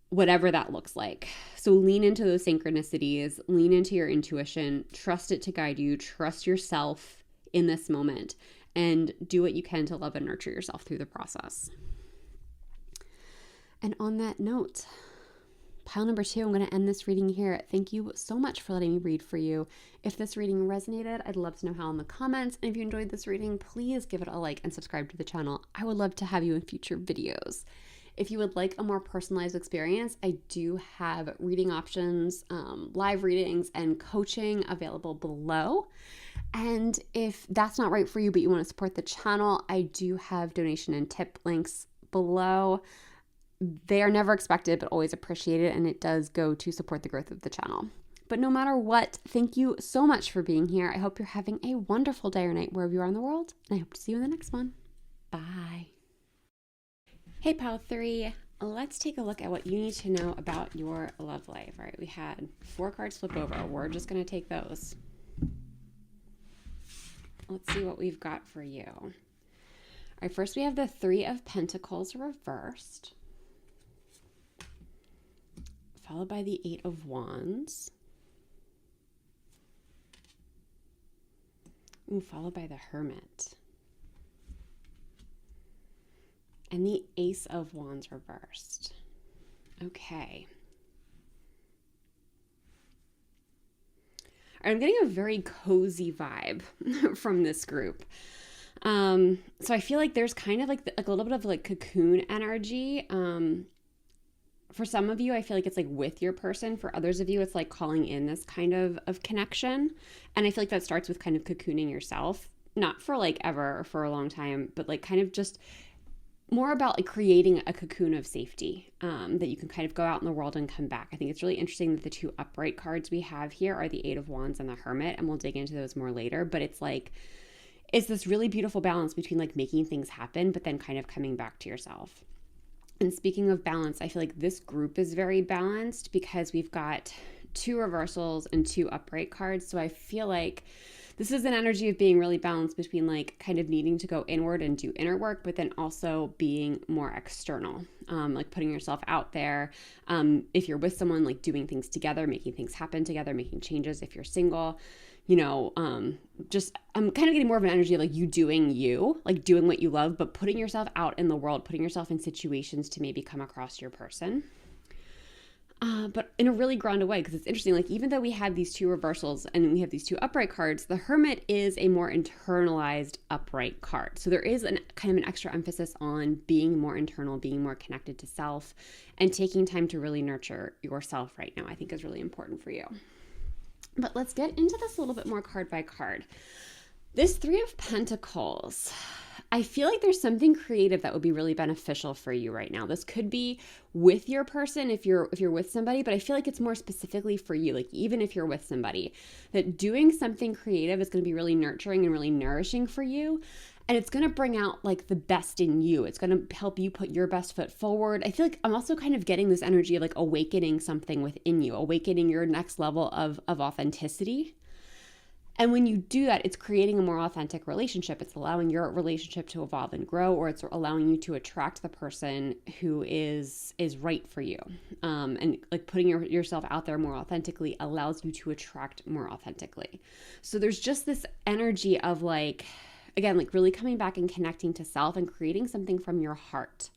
A: whatever that looks like. So lean into those synchronicities, lean into your intuition, trust it to guide you, trust yourself in this moment, and do what you can to love and nurture yourself through the process. And on that note, pile number 2, I'm going to end this reading here. Thank you so much for letting me read for you. If this reading resonated, I'd love to know how in the comments. And if you enjoyed this reading, please give it a like and subscribe to the channel. I would love to have you in future videos. If you would like a more personalized experience, I do have reading options, live readings, and coaching available below. And if that's not right for you, but you want to support the channel, I do have donation and tip links below. They are never expected, but always appreciated, and it does go to support the growth of the channel. But no matter what, thank you so much for being here. I hope you're having a wonderful day or night wherever you are in the world, and I hope to see you in the next one. Bye. Hey, Pile 3, let's take a look at what you need to know about your love life. All right, we had 4 cards flip over. We're just going to take those. Let's see what we've got for you. All right, first we have the 3 of Pentacles reversed, followed by the 8 of Wands, followed by the Hermit, and the Ace of Wands reversed. Okay. I'm getting a very cozy vibe from this group. So I feel like there's kind of like a little bit of like cocoon energy. For some of you, I feel like it's like with your person. For others of you, it's like calling in this kind of connection. And I feel like that starts with kind of cocooning yourself, not for like ever or for a long time, but like kind of just more about like creating a cocoon of safety that you can kind of go out in the world and come back. I think it's really interesting that the 2 upright cards we have here are the 8 of Wands and the Hermit, and we'll dig into those more later. But it's like, it's this really beautiful balance between like making things happen, but then kind of coming back to yourself. And speaking of balance, I feel like this group is very balanced because we've got 2 reversals and 2 upright cards. So I feel like this is an energy of being really balanced between like kind of needing to go inward and do inner work, but then also being more external, like putting yourself out there. If you're with someone, like doing things together, making things happen together, making changes. If you're single, you know, just I'm kind of getting more of an energy of like you, like doing what you love, but putting yourself out in the world, putting yourself in situations to maybe come across your person. but in a really grounded way, because it's interesting. Like, even though we have these two reversals and we have these two upright cards, the Hermit is a more internalized upright card. So there is an kind of an extra emphasis on being more internal, being more connected to self, and taking time to really nurture yourself right now, I think is really important for you. But let's get into this a little bit more card by card. This Three of Pentacles, I feel like there's something creative that would be really beneficial for you right now. This could be with your person if you're with somebody, but I feel like it's more specifically for you. Like, even if you're with somebody, that doing something creative is going to be really nurturing and really nourishing for you. And it's going to bring out like the best in you. It's going to help you put your best foot forward. I feel like I'm also kind of getting this energy of like awakening something within you, awakening your next level of authenticity. And when you do that, it's creating a more authentic relationship. It's allowing your relationship to evolve and grow, or it's allowing you to attract the person who is right for you. And like putting yourself out there more authentically allows you to attract more authentically. So there's just this energy of like, again, like really coming back and connecting to self and creating something from your heart.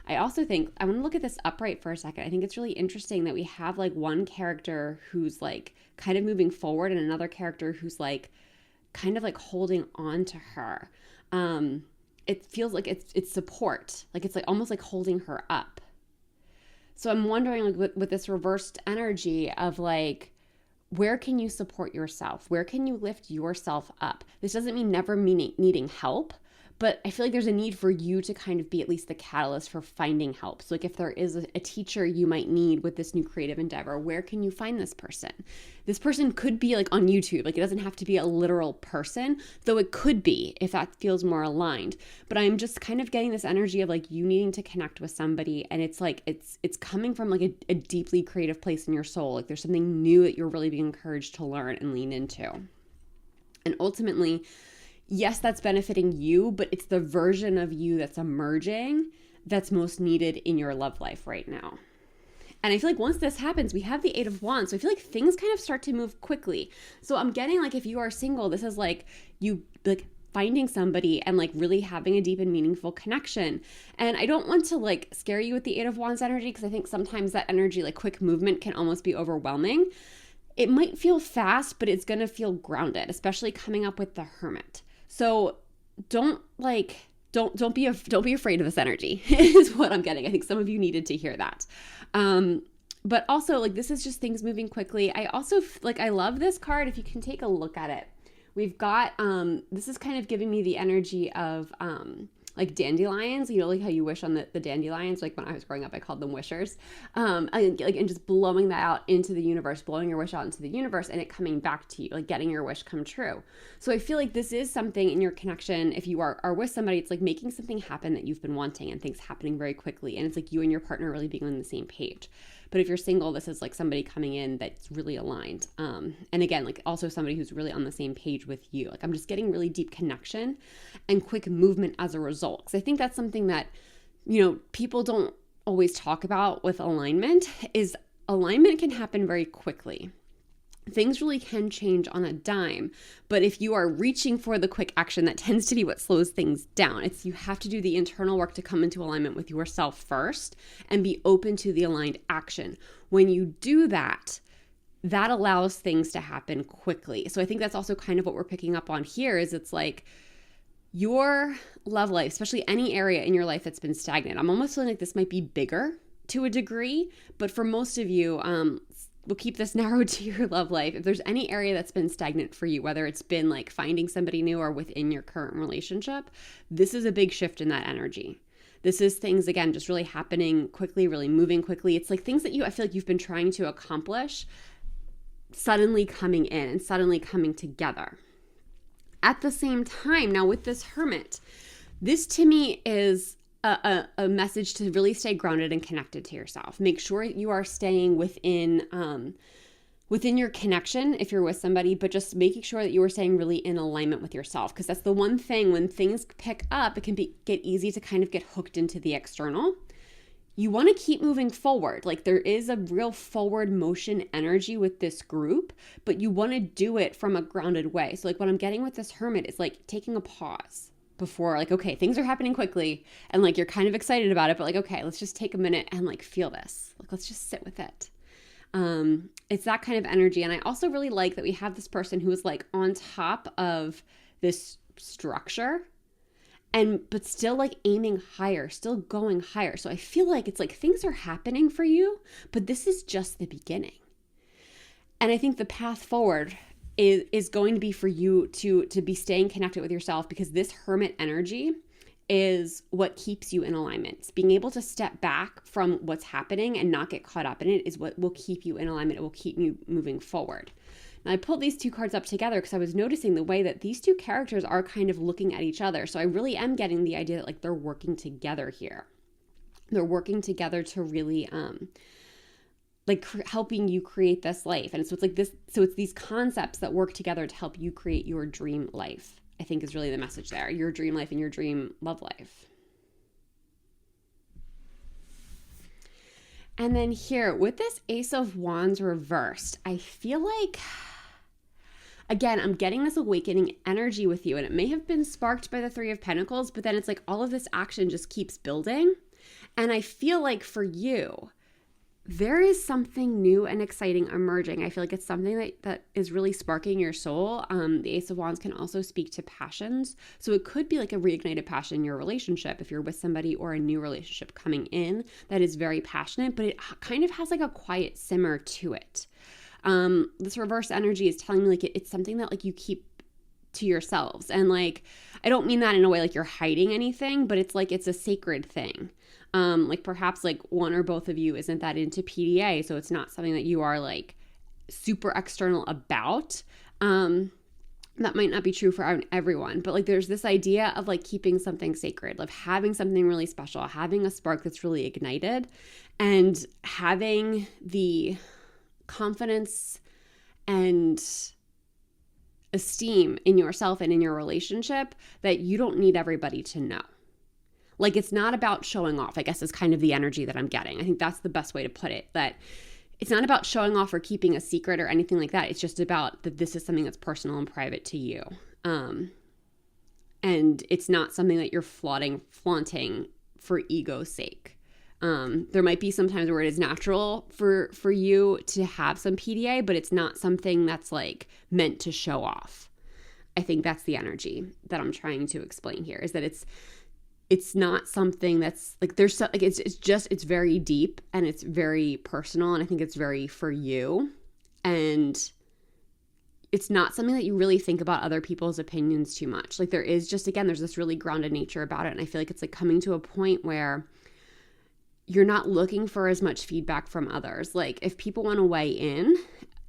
A: I also think, I want to look at this upright for a second. I think it's really interesting that we have like one character who's like kind of moving forward and another character who's like kind of like holding on to her. It feels like it's support. Like it's like almost like holding her up. So I'm wondering like with this reversed energy of like, where can you support yourself? Where can you lift yourself up? This doesn't mean never needing help, but I feel like there's a need for you to kind of be at least the catalyst for finding help. So like if there is a teacher you might need with this new creative endeavor, where can you find this person? This person could be like on YouTube. Like it doesn't have to be a literal person, though it could be if that feels more aligned. But I'm just kind of getting this energy of like you needing to connect with somebody. And it's like, it's coming from like a deeply creative place in your soul. Like there's something new that you're really being encouraged to learn and lean into. And ultimately, yes, that's benefiting you, but it's the version of you that's emerging that's most needed in your love life right now. And I feel like once this happens, we have the Eight of Wands. So I feel like things kind of start to move quickly. So I'm getting like, if you are single, this is like you like finding somebody and like really having a deep and meaningful connection. And I don't want to like scare you with the Eight of Wands energy, because I think sometimes that energy, like quick movement, can almost be overwhelming. It might feel fast, but it's going to feel grounded, especially coming up with the Hermit. So don't be afraid of this energy is what I'm getting. I think some of you needed to hear that. But also like, this is just things moving quickly. I also like, I love this card. If you can take a look at it, we've got, this is kind of giving me the energy of, like dandelions, you know, like how you wish on the dandelions. Like when I was growing up, I called them wishers. And just blowing that out into the universe, blowing your wish out into the universe and it coming back to you, like getting your wish come true. So I feel like this is something in your connection. If you are with somebody, it's like making something happen that you've been wanting and things happening very quickly. And it's like you and your partner really being on the same page. But if you're single, this is like somebody coming in that's really aligned. And again, like also somebody who's really on the same page with you. Like I'm just getting really deep connection and quick movement as a result. Because I think that's something that, you know, people don't always talk about with alignment, is alignment can happen very quickly. Things really can change on a dime, but if you are reaching for the quick action, that tends to be what slows things down. You have to do the internal work to come into alignment with yourself first and be open to the aligned action. When you do that, that allows things to happen quickly. So I think that's also kind of what we're picking up on here is it's like your love life, especially any area in your life that's been stagnant. I'm almost feeling like this might be bigger to a degree, but for most of you, we'll keep this narrowed to your love life. If there's any area that's been stagnant for you, whether it's been like finding somebody new or within your current relationship, this is a big shift in that energy. This is things, again, just really happening quickly, really moving quickly. It's like things that I feel like you've been trying to accomplish suddenly coming in and suddenly coming together. At the same time, now with this Hermit, this to me is a message to really stay grounded and connected to yourself. Make sure you are staying within your connection if you're with somebody, but just making sure that you are staying really in alignment with yourself. Because that's the one thing, when things pick up, it can get easy to kind of get hooked into the external. You want to keep moving forward. Like there is a real forward motion energy with this group, but you want to do it from a grounded way. So like what I'm getting with this Hermit is like taking a pause before, like, okay, things are happening quickly and like you're kind of excited about it, but like, okay, let's just take a minute and like feel this. Like, let's just sit with it. It's that kind of energy. And I also really like that we have this person who is like on top of this structure but still like aiming higher, still going higher. So I feel like it's like things are happening for you, but this is just the beginning. And I think the path forward is going to be for you to be staying connected with yourself, because this hermit energy is what keeps you in alignment. It's being able to step back from what's happening and not get caught up in it is what will keep you in alignment. It will keep you moving forward. Now, I pulled these two cards up together because I was noticing the way that these two characters are kind of looking at each other. So I really am getting the idea that like they're working together here. They're working together to really helping you create this life. And so it's like this. So it's these concepts that work together to help you create your dream life, I think is really the message there. Your dream life and your dream love life. And then here with this Ace of Wands reversed, I feel like, again, I'm getting this awakening energy with you, and it may have been sparked by the Three of Pentacles, but then it's like all of this action just keeps building. And I feel like for you, there is something new and exciting emerging. I feel like it's something that is really sparking your soul. The Ace of Wands can also speak to passions. So it could be like a reignited passion in your relationship if you're with somebody, or a new relationship coming in that is very passionate, but it kind of has like a quiet simmer to it. This reverse energy is telling me like it's something that like you keep to yourselves. And like, I don't mean that in a way like you're hiding anything, but it's like it's a sacred thing. Like perhaps like one or both of you isn't that into PDA, so it's not something that you are like super external about. That might not be true for everyone, but like there's this idea of like keeping something sacred, of having something really special, having a spark that's really ignited, and having the confidence and esteem in yourself and in your relationship that you don't need everybody to know. Like it's not about showing off, I guess is kind of the energy that I'm getting. I think that's the best way to put it, that it's not about showing off or keeping a secret or anything like that. It's just about that this is something that's personal and private to you. And it's not something that you're flaunting for ego's sake. There might be some times where it is natural for you to have some PDA, but it's not something that's like meant to show off. I think that's the energy that I'm trying to explain here, is that it's not something that's like there's like it's very deep and it's very personal, and I think it's very for you, and it's not something that you really think about other people's opinions too much. Like there's this really grounded nature about it, and I feel like it's like coming to a point where you're not looking for as much feedback from others. Like if people want to weigh in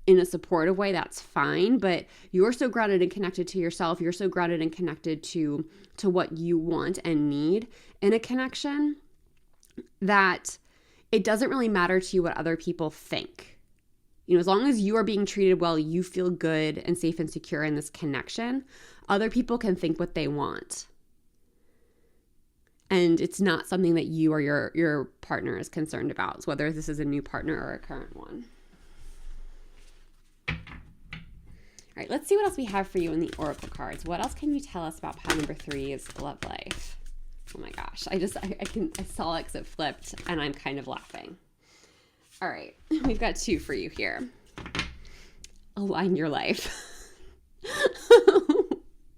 A: a supportive way, that's fine, but you're so grounded and connected to yourself. You're so grounded and connected to what you want and need in a connection that it doesn't really matter to you what other people think. You know, as long as you are being treated well, you feel good and safe and secure in this connection, other people can think what they want. And it's not something that you or your partner is concerned about, whether this is a new partner or a current one. All right, let's see what else we have for you in the Oracle cards. What else can you tell us about pile number 3's love life? Oh my gosh, I saw it because it flipped and I'm kind of laughing. All right, we've got 2 for you here. Align your life.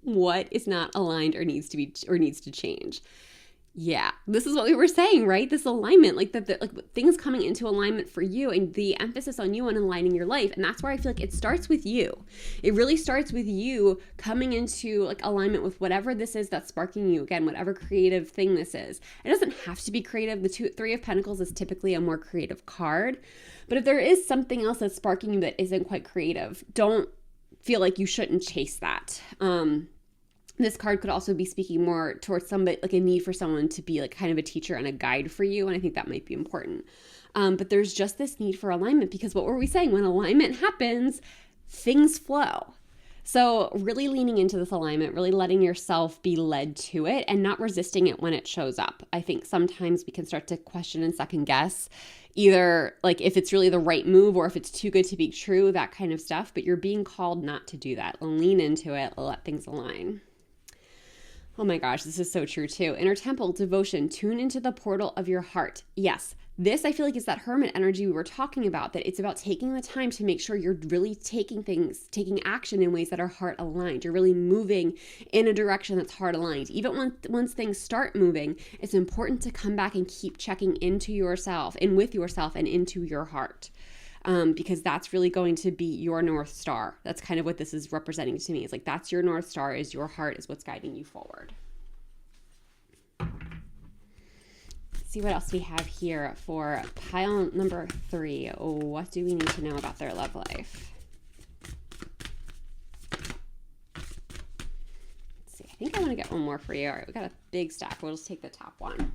A: What is not aligned or needs to change? Yeah, this is what we were saying, right? This alignment, like things coming into alignment for you, and the emphasis on you and aligning your life. And that's where I feel like it starts with you. It really starts with you coming into like alignment with whatever this is that's sparking you. Again, whatever creative thing this is. It doesn't have to be creative. The Three of Pentacles is typically a more creative card. But if there is something else that's sparking you that isn't quite creative, don't feel like you shouldn't chase that. This card could also be speaking more towards somebody, like a need for someone to be like kind of a teacher and a guide for you. And I think that might be important. But there's just this need for alignment, because what were we saying? When alignment happens, things flow. So really leaning into this alignment, really letting yourself be led to it and not resisting it when it shows up. I think sometimes we can start to question and second guess either like if it's really the right move or if it's too good to be true, that kind of stuff. But you're being called not to do that. Lean into it, let things align. Oh my gosh, this is so true too. Inner temple, devotion, tune into the portal of your heart. Yes, this I feel like is that hermit energy we were talking about, that it's about taking the time to make sure you're really taking action in ways that are heart aligned. You're really moving in a direction that's heart aligned. Even once things start moving, it's important to come back and keep checking into yourself and with yourself and into your heart. Because that's really going to be your North Star. That's kind of what this is representing to me. It's like that's your North Star, is your heart, is what's guiding you forward. Let's see what else we have here for pile number 3. What do we need to know about their love life? Let's see. I think I want to get one more for you. All right, we got a big stack. We'll just take the top one.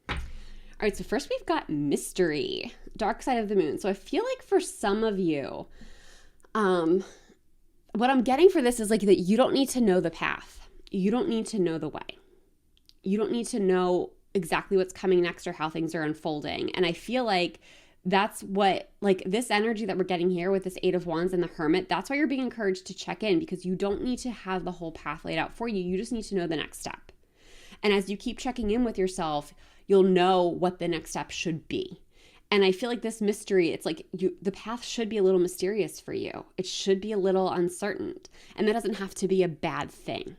A: All right, so first we've got mystery, dark side of the moon. So I feel like for some of you, what I'm getting for this is like that you don't need to know the path. You don't need to know the way. You don't need to know exactly what's coming next or how things are unfolding. And I feel like that's what, like this energy that we're getting here with this 8 of Wands and the Hermit, that's why you're being encouraged to check in, because you don't need to have the whole path laid out for you. You just need to know the next step. And as you keep checking in with yourself, you'll know what the next step should be. And I feel like this mystery, it's like the path should be a little mysterious for you. It should be a little uncertain. And that doesn't have to be a bad thing.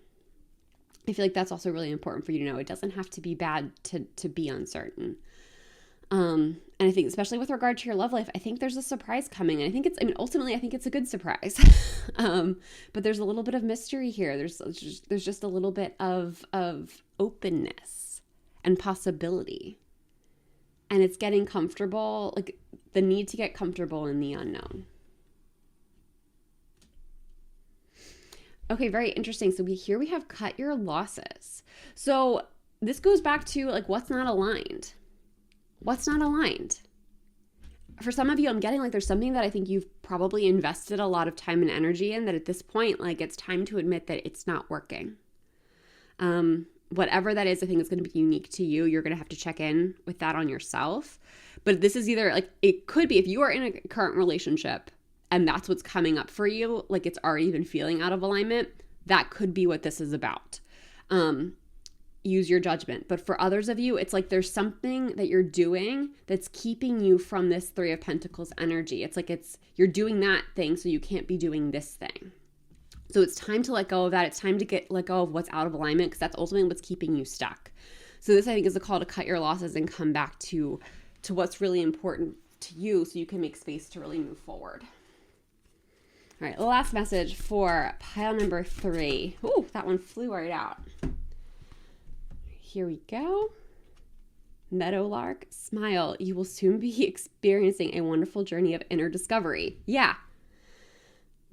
A: I feel like that's also really important for you to know. It doesn't have to be bad to be uncertain. And I think especially with regard to your love life, I think there's a surprise coming. And ultimately, I think it's a good surprise. But there's a little bit of mystery here. There's just a little bit of openness and possibility. And it's getting comfortable, like the need to get comfortable in the unknown. Okay, very interesting. So here we have cut your losses. So this goes back to like what's not aligned. What's not aligned? For some of you, I'm getting like there's something that I think you've probably invested a lot of time and energy in, that at this point, like it's time to admit that it's not working. Whatever that is, I think it's going to be unique to you. You're going to have to check in with that on yourself. But this is either like, it could be if you are in a current relationship and that's what's coming up for you, like it's already been feeling out of alignment, that could be what this is about. Use your judgment. But for others of you, it's like there's something that you're doing that's keeping you from this 3 of Pentacles energy. It's like you're doing that thing, so you can't be doing this thing. So it's time to let go of that. It's time to let go of what's out of alignment, because that's ultimately what's keeping you stuck. So this, I think, is a call to cut your losses and come back to what's really important to you, so you can make space to really move forward. All right, the last message for pile number 3. Ooh, that one flew right out. Here we go. Meadowlark, smile. You will soon be experiencing a wonderful journey of inner discovery. Yeah.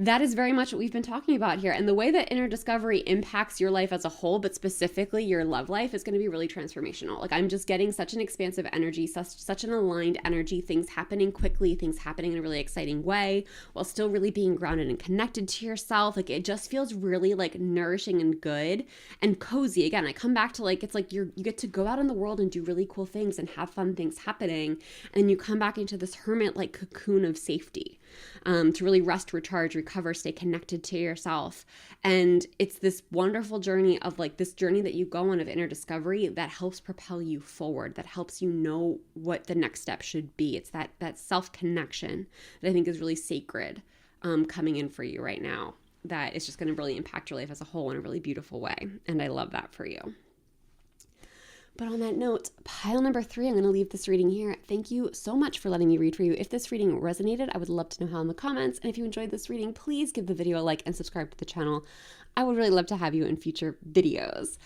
A: That is very much what we've been talking about here. And the way that inner discovery impacts your life as a whole, but specifically your love life, is going to be really transformational. Like I'm just getting such an expansive energy, such an aligned energy, things happening quickly, things happening in a really exciting way, while still really being grounded and connected to yourself. Like it just feels really like nourishing and good and cozy. Again, I come back to like, it's like you get to go out in the world and do really cool things and have fun things happening. And you come back into this hermit like cocoon of safety. To really rest, recharge, recover, stay connected to yourself. And it's this wonderful journey of like this journey that you go on of inner discovery that helps propel you forward, that helps you know what the next step should be. It's that self-connection that I think is really sacred coming in for you right now, that is just going to really impact your life as a whole in a really beautiful way. And I love that for you. But on that note, pile number 3, I'm going to leave this reading here. Thank you so much for letting me read for you. If this reading resonated, I would love to know how in the comments. And if you enjoyed this reading, please give the video a like and subscribe to the channel. I would really love to have you in future videos.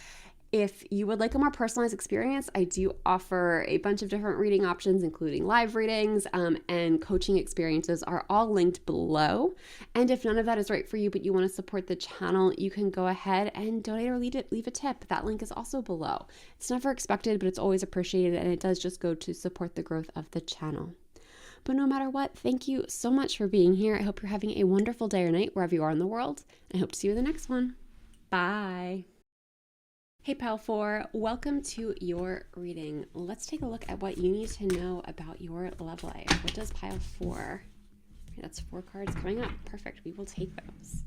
A: If you would like a more personalized experience, I do offer a bunch of different reading options, including live readings and coaching experiences are all linked below. And if none of that is right for you, but you want to support the channel, you can go ahead and donate or leave a tip. That link is also below. It's never expected, but it's always appreciated, and it does just go to support the growth of the channel. But no matter what, thank you so much for being here. I hope you're having a wonderful day or night wherever you are in the world. I hope to see you in the next one. Bye. Hey Pile 4, welcome to your reading. Let's take a look at what you need to know about your love life. What does Pile 4? Okay, that's 4 cards coming up. Perfect. We will take those.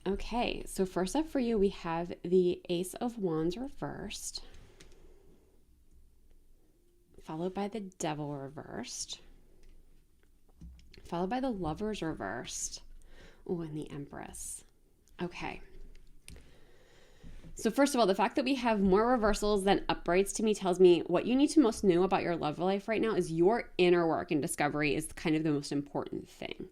A: Okay, so first up for you, we have the Ace of Wands reversed, followed by the Devil reversed, followed by the Lovers reversed. Oh, and the Empress. Okay. So first of all, the fact that we have more reversals than uprights to me tells me what you need to most know about your love life right now is your inner work and discovery is kind of the most important thing.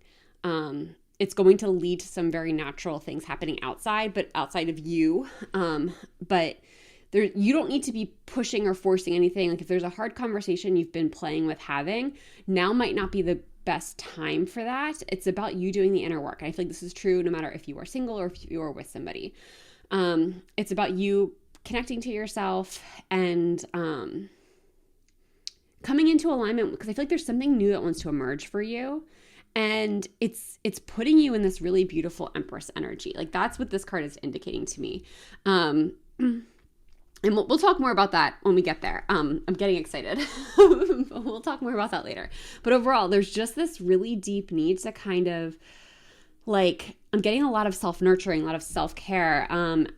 A: It's going to lead to some very natural things happening outside, but outside of you. But you don't need to be pushing or forcing anything. Like if there's a hard conversation you've been playing with having, now might not be the best time for that. It's about you doing the inner work. I feel like this is true no matter if you are single or if you are with somebody. It's about you connecting to yourself and coming into alignment, because I feel like there's something new that wants to emerge for you. And it's putting you in this really beautiful Empress energy. Like that's what this card is indicating to me. And we'll talk more about that when we get there. I'm getting excited. We'll talk more about that later. But overall, there's just this really deep need to kind of like, I'm getting a lot of self-nurturing, a lot of self-care.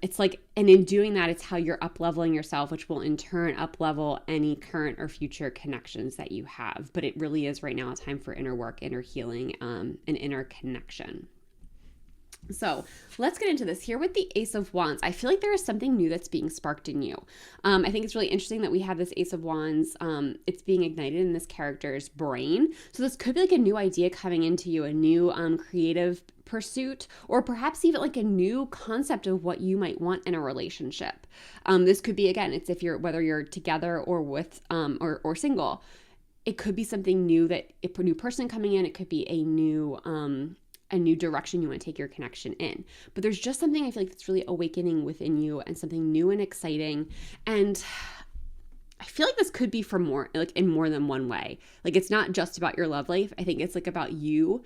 A: It's like, and in doing that, it's how you're up-leveling yourself, which will in turn up-level any current or future connections that you have. But it really is right now a time for inner work, inner healing, and inner connection. So let's get into this here with the Ace of Wands. I feel like there is something new that's being sparked in you. I think it's really interesting that we have this Ace of Wands. It's being ignited in this character's brain. So this could be like a new idea coming into you, a new creative pursuit, or perhaps even like a new concept of what you might want in a relationship. This could be, again, it's whether you're together or with or single. It could be something new, that a new person coming in. It could be a new direction you want to take your connection in. But there's just something I feel like that's really awakening within you, and something new and exciting. And I feel like this could be for more, like in more than one way. Like it's not just about your love life. I think it's like about you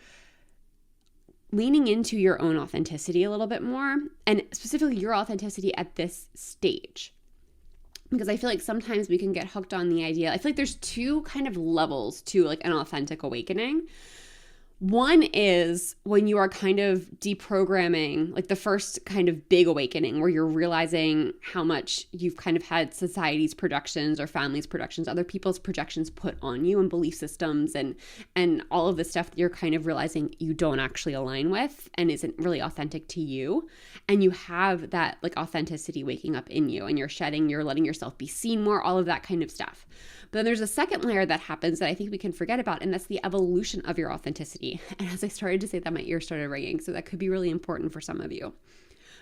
A: leaning into your own authenticity a little bit more, and specifically your authenticity at this stage. Because I feel like sometimes we can get hooked on the idea. I feel like there's two kind of levels to like an authentic awakening. One is when you are kind of deprogramming, like the first kind of big awakening where you're realizing how much you've kind of had society's projections or family's projections, other people's projections put on you, and belief systems and all of the stuff that you're kind of realizing you don't actually align with and isn't really authentic to you. And you have that like authenticity waking up in you, and you're letting yourself be seen more, all of that kind of stuff. But then there's a second layer that happens that I think we can forget about, and that's the evolution of your authenticity. And as I started to say that, my ears started ringing, so that could be really important for some of you.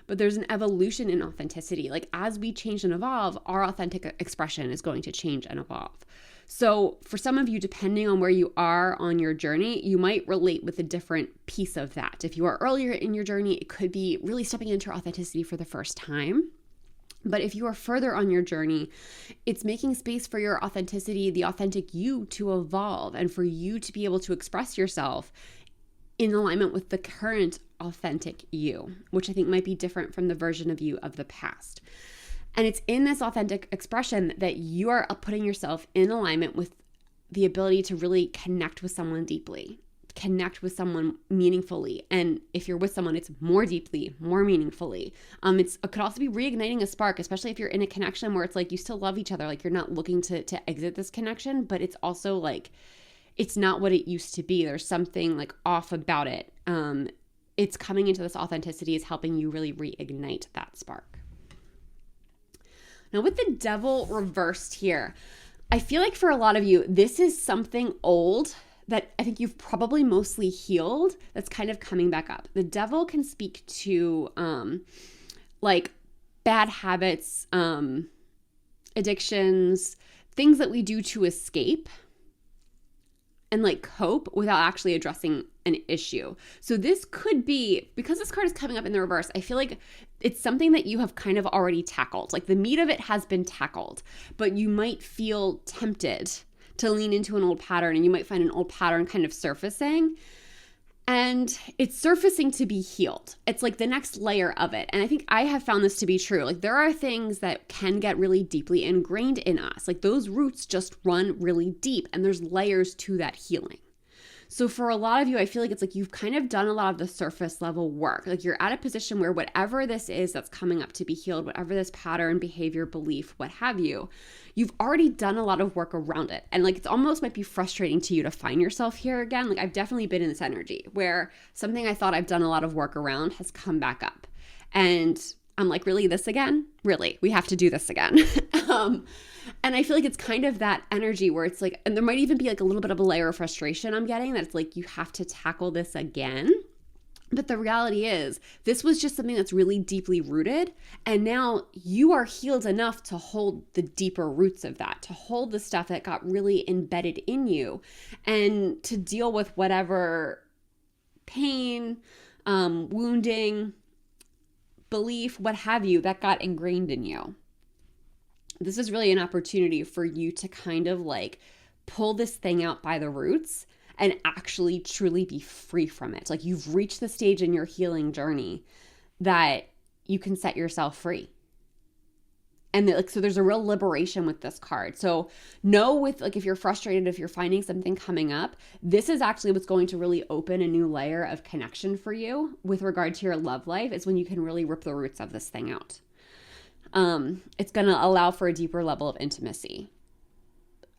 A: But there's an evolution in authenticity. Like as we change and evolve, our authentic expression is going to change and evolve. So for some of you, depending on where you are on your journey, you might relate with a different piece of that. If you are earlier in your journey, it could be really stepping into authenticity for the first time. But if you are further on your journey, it's making space for your authenticity, the authentic you, to evolve, and for you to be able to express yourself in alignment with the current authentic you, which I think might be different from the version of you of the past. And it's in this authentic expression that you are putting yourself in alignment with the ability to really connect with someone deeply, connect with someone meaningfully. And if you're with someone, it's more deeply, more meaningfully. It could also be reigniting a spark, especially if you're in a connection where it's like you still love each other, like you're not looking to exit this connection, but it's also like it's not what it used to be. There's something like off about it. It's coming into this authenticity is helping you really reignite that spark. Now with the Devil reversed here, I feel like for a lot of you, this is something old that I think you've probably mostly healed that's kind of coming back up. The Devil can speak to like bad habits, addictions, things that we do to escape and like cope without actually addressing an issue. So this could be, because this card is coming up in the reverse, I feel like it's something that you have kind of already tackled. Like the meat of it has been tackled, but you might feel tempted to lean into an old pattern, and you might find an old pattern kind of surfacing, and it's surfacing to be healed. It's like the next layer of it. And I think I have found this to be true. Like there are things that can get really deeply ingrained in us. Like those roots just run really deep, and there's layers to that healing. So for a lot of you, I feel like it's like you've kind of done a lot of the surface level work. Like you're at a position where whatever this is that's coming up to be healed, whatever this pattern, behavior, belief, what have you, you've already done a lot of work around it. And like it's almost might be frustrating to you to find yourself here again. Like I've definitely been in this energy where something I thought I've done a lot of work around has come back up. And I'm like, really, this again? Really? We have to do this again. And I feel like it's kind of that energy where it's like, and there might even be like a little bit of a layer of frustration I'm getting that it's like, you have to tackle this again. But the reality is, this was just something that's really deeply rooted. And now you are healed enough to hold the deeper roots of that, to hold the stuff that got really embedded in you and to deal with whatever pain, wounding, belief, what have you, that got ingrained in you. This is really an opportunity for you to kind of like pull this thing out by the roots and actually truly be free from it. Like you've reached the stage in your healing journey that you can set yourself free. And like, so there's a real liberation with this card. So know with like, if you're frustrated, if you're finding something coming up, this is actually what's going to really open a new layer of connection for you with regard to your love life. Is when you can really rip the roots of this thing out. It's going to allow for a deeper level of intimacy.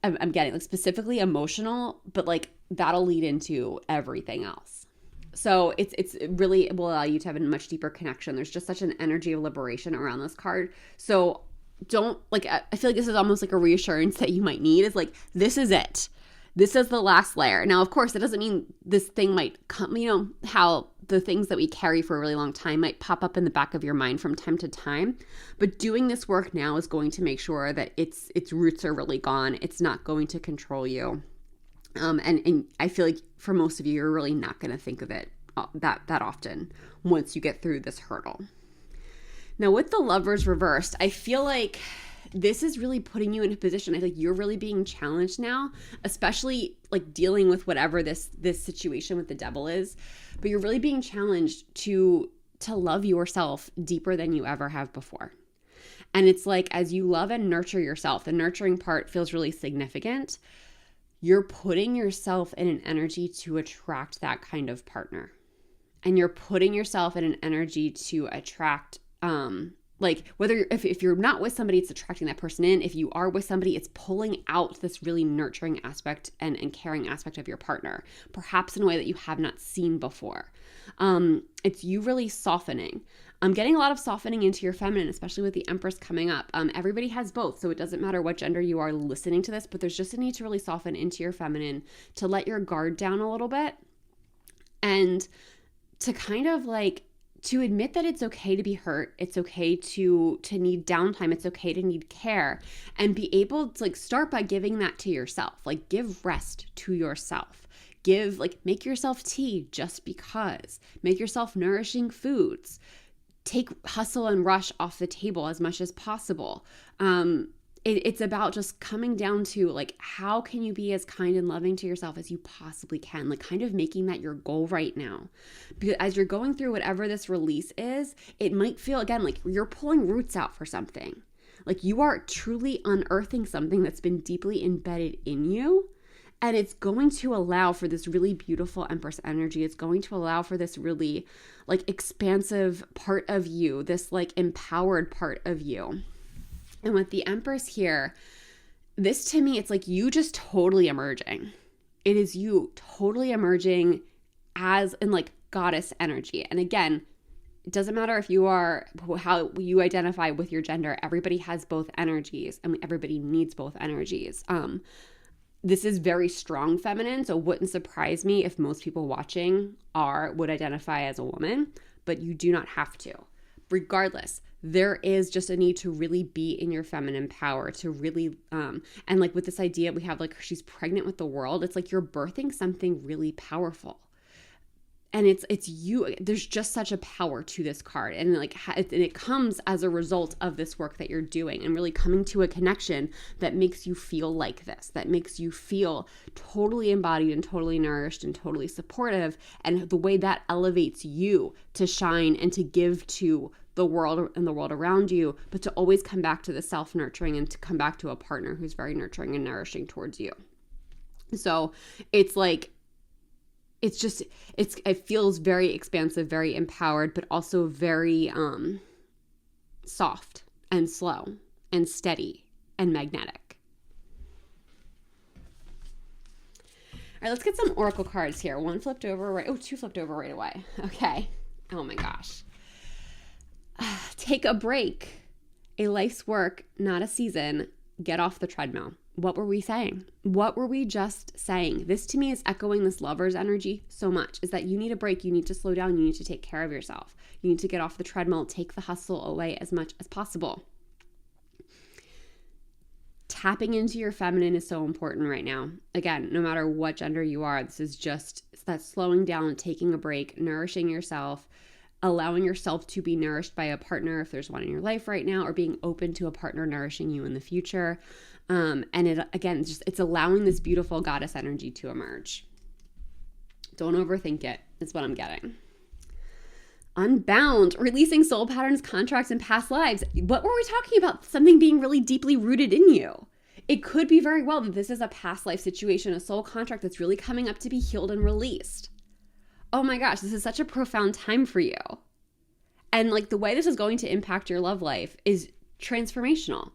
A: I'm getting like specifically emotional, but like that'll lead into everything else. So it's really, it will allow you to have a much deeper connection. There's just such an energy of liberation around this card. So don't like, I feel like this is almost like a reassurance that you might need is like, this is it. This is the last layer. Now, of course, it doesn't mean this thing might come, you know, how the things that we carry for a really long time might pop up in the back of your mind from time to time. But doing this work now is going to make sure that its roots are really gone. It's not going to control you. And I feel like for most of you, you're really not going to think of it that often once you get through this hurdle. Now, with the Lovers reversed, I feel like this is really putting you in a position. I feel like you're really being challenged now, especially like dealing with whatever this situation with the Devil is. But you're really being challenged to love yourself deeper than you ever have before. And it's like, as you love and nurture yourself, the nurturing part feels really significant. You're putting yourself in an energy to attract that kind of partner. And you're putting yourself in an energy to attract, like whether if you're not with somebody, it's attracting that person in. If you are with somebody, it's pulling out this really nurturing aspect and caring aspect of your partner, perhaps in a way that you have not seen before. It's you really softening. I'm getting a lot of softening into your feminine, especially with the Empress coming up. Everybody has both, so it doesn't matter what gender you are listening to this, but there's just a need to really soften into your feminine, to let your guard down a little bit, and to kind of like to admit that it's okay to be hurt. It's okay to need downtime. It's okay to need care, and be able to like start by giving that to yourself. Like give rest to yourself. Make yourself tea just because. Make yourself nourishing foods. Take hustle and rush off the table as much as possible. It's about just coming down to like, how can you be as kind and loving to yourself as you possibly can? Like kind of making that your goal right now. Because as you're going through whatever this release is, it might feel again like you're pulling roots out for something. Like you are truly unearthing something that's been deeply embedded in you. And it's going to allow for this really beautiful Empress energy. It's going to allow for this really like expansive part of you, this like empowered part of you. And with the Empress here, this to me, it's like you just totally emerging. It is you totally emerging as in like goddess energy. And again, it doesn't matter if you are, how you identify with your gender. Everybody has both energies and everybody needs both energies. This is very strong feminine, so it wouldn't surprise me if most people watching would identify as a woman, but you do not have to. Regardless, there is just a need to really be in your feminine power, to really, and like with this idea we have like she's pregnant with the world, it's like you're birthing something really powerful. And it's you, there's just such a power to this card. And like, and it comes as a result of this work that you're doing and really coming to a connection that makes you feel like this, that makes you feel totally embodied and totally nourished and totally supportive. And the way that elevates you to shine and to give to the world and the world around you, but to always come back to the self-nurturing and to come back to a partner who's very nurturing and nourishing towards you. So it's like, it feels very expansive, very empowered, but also very soft and slow and steady and magnetic. All right, let's get some oracle cards here. One flipped over right. Oh, two flipped over right away. Okay. Oh my gosh. Take a break. A life's work, not a season. Get off the treadmill. What were we saying? What were we just saying? This to me is echoing this lover's energy so much, is that you need a break. You need to slow down. You need to take care of yourself. You need to get off the treadmill, take the hustle away as much as possible. Tapping into your feminine is so important right now. Again, no matter what gender you are, this is just that slowing down, taking a break, nourishing yourself, allowing yourself to be nourished by a partner if there's one in your life right now, or being open to a partner nourishing you in the future. And it's allowing this beautiful goddess energy to emerge. Don't overthink it, is what I'm getting. Unbound, releasing soul patterns, contracts, and past lives. What were we talking about? Something being really deeply rooted in you. It could be very well that this is a past life situation, a soul contract that's really coming up to be healed and released. Oh my gosh, this is such a profound time for you. And like the way this is going to impact your love life is transformational.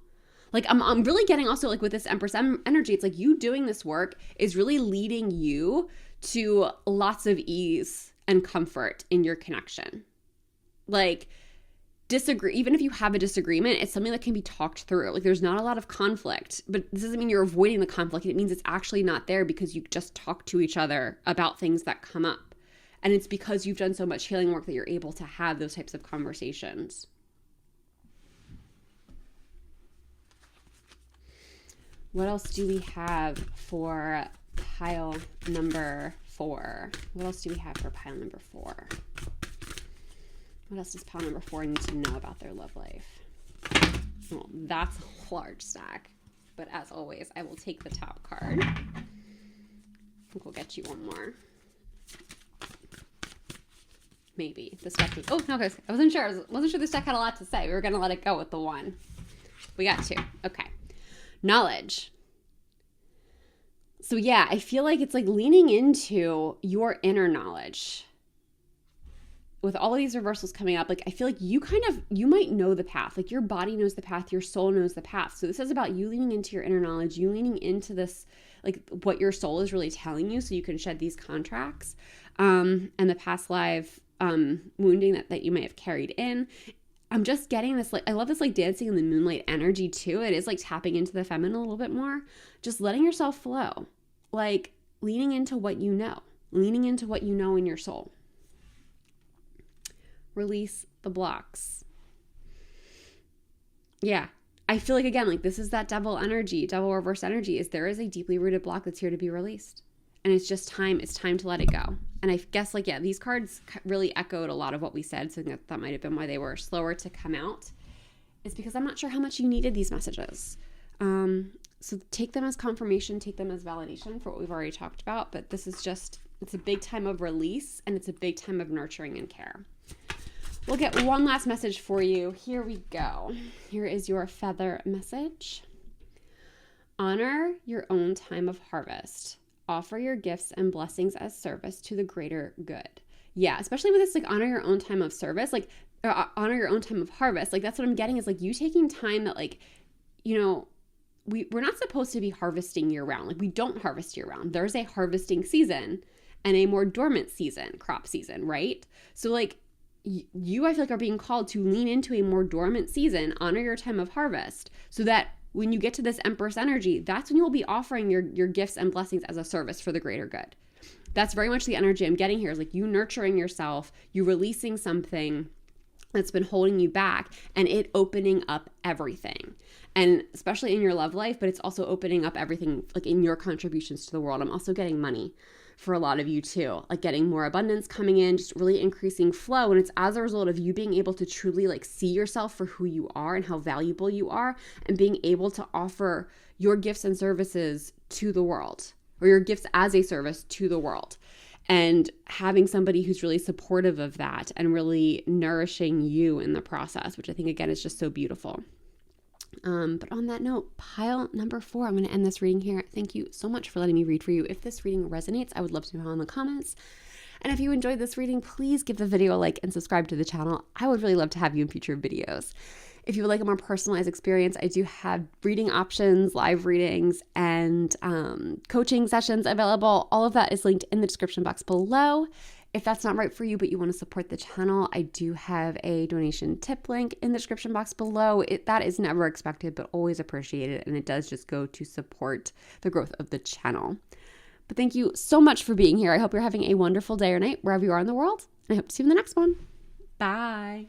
A: Like I'm really getting also like with this Empress energy, it's like you doing this work is really leading you to lots of ease and comfort in your connection. Like even if you have a disagreement, it's something that can be talked through. Like there's not a lot of conflict, but this doesn't mean you're avoiding the conflict. It means it's actually not there because you just talk to each other about things that come up. And it's because you've done so much healing work that you're able to have those types of conversations. What else do we have for pile number 4? What else do we have for pile number 4? What else does pile number 4 need to know about their love life? Well, that's a large stack. But as always, I will take the top card. I think we'll get you one more. Maybe. This deck was, no, guys, I wasn't sure. I wasn't sure this deck had a lot to say. We were going to let it go with the one. We got 2. Okay. Knowledge. So yeah, I feel like it's like leaning into your inner knowledge. With all of these reversals coming up, like I feel like you might know the path. Like your body knows the path, your soul knows the path. So this is about you leaning into your inner knowledge, you leaning into this, like what your soul is really telling you so you can shed these contracts and the past life wounding that you may have carried in. I'm just getting this, like, I love this, like, dancing in the moonlight energy, too. It is, like, tapping into the feminine a little bit more. Just letting yourself flow. Like, leaning into what you know. Leaning into what you know in your soul. Release the blocks. Yeah. I feel like, again, like, this is that double reverse energy, is there is a deeply rooted block that's here to be released. And it's just time. It's time to let it go. And I guess, like, yeah, these cards really echoed a lot of what we said. So that might have been why they were slower to come out. It's because I'm not sure how much you needed these messages. So take them as confirmation, take them as validation for what we've already talked about. But this is just, it's a big time of release and it's a big time of nurturing and care. We'll get one last message for you. Here we go. Here is your feather message. Honor your own time of harvest. Offer your gifts and blessings as service to the greater good. Yeah, especially with this, like, honor your own time of service, like, honor your own time of harvest. Like, that's what I'm getting is, like, you taking time that, like, you know, we're not supposed to be harvesting year round. Like, we don't harvest year round. There's a harvesting season and a more dormant season, crop season, right? So, like, you, I feel like, are being called to lean into a more dormant season, honor your time of harvest, so that when you get to this Empress energy, that's when you will be offering your gifts and blessings as a service for the greater good. That's very much the energy I'm getting here, is like you nurturing yourself, you releasing something that's been holding you back, and it opening up everything. And especially in your love life, but it's also opening up everything, like in your contributions to the world. I'm also getting money for a lot of you too, like getting more abundance coming in, just really increasing flow. And it's as a result of you being able to truly like see yourself for who you are and how valuable you are, and being able to offer your gifts and services to the world, or your gifts as a service to the world. And having somebody who's really supportive of that and really nourishing you in the process, which I think, again, is just so beautiful. But on that note, pile number 4, I'm going to end this reading here. Thank you so much for letting me read for you. If this reading resonates, I would love to know in the comments. And if you enjoyed this reading, please give the video a like and subscribe to the channel. I would really love to have you in future videos. If you would like a more personalized experience, I do have reading options, live readings, and coaching sessions available. All of that is linked in the description box below. If that's not right for you, but you want to support the channel, I do have a donation tip link in the description box below. That is never expected, but always appreciated, and it does just go to support the growth of the channel. But thank you so much for being here. I hope you're having a wonderful day or night wherever you are in the world, and I hope to see you in the next one. Bye.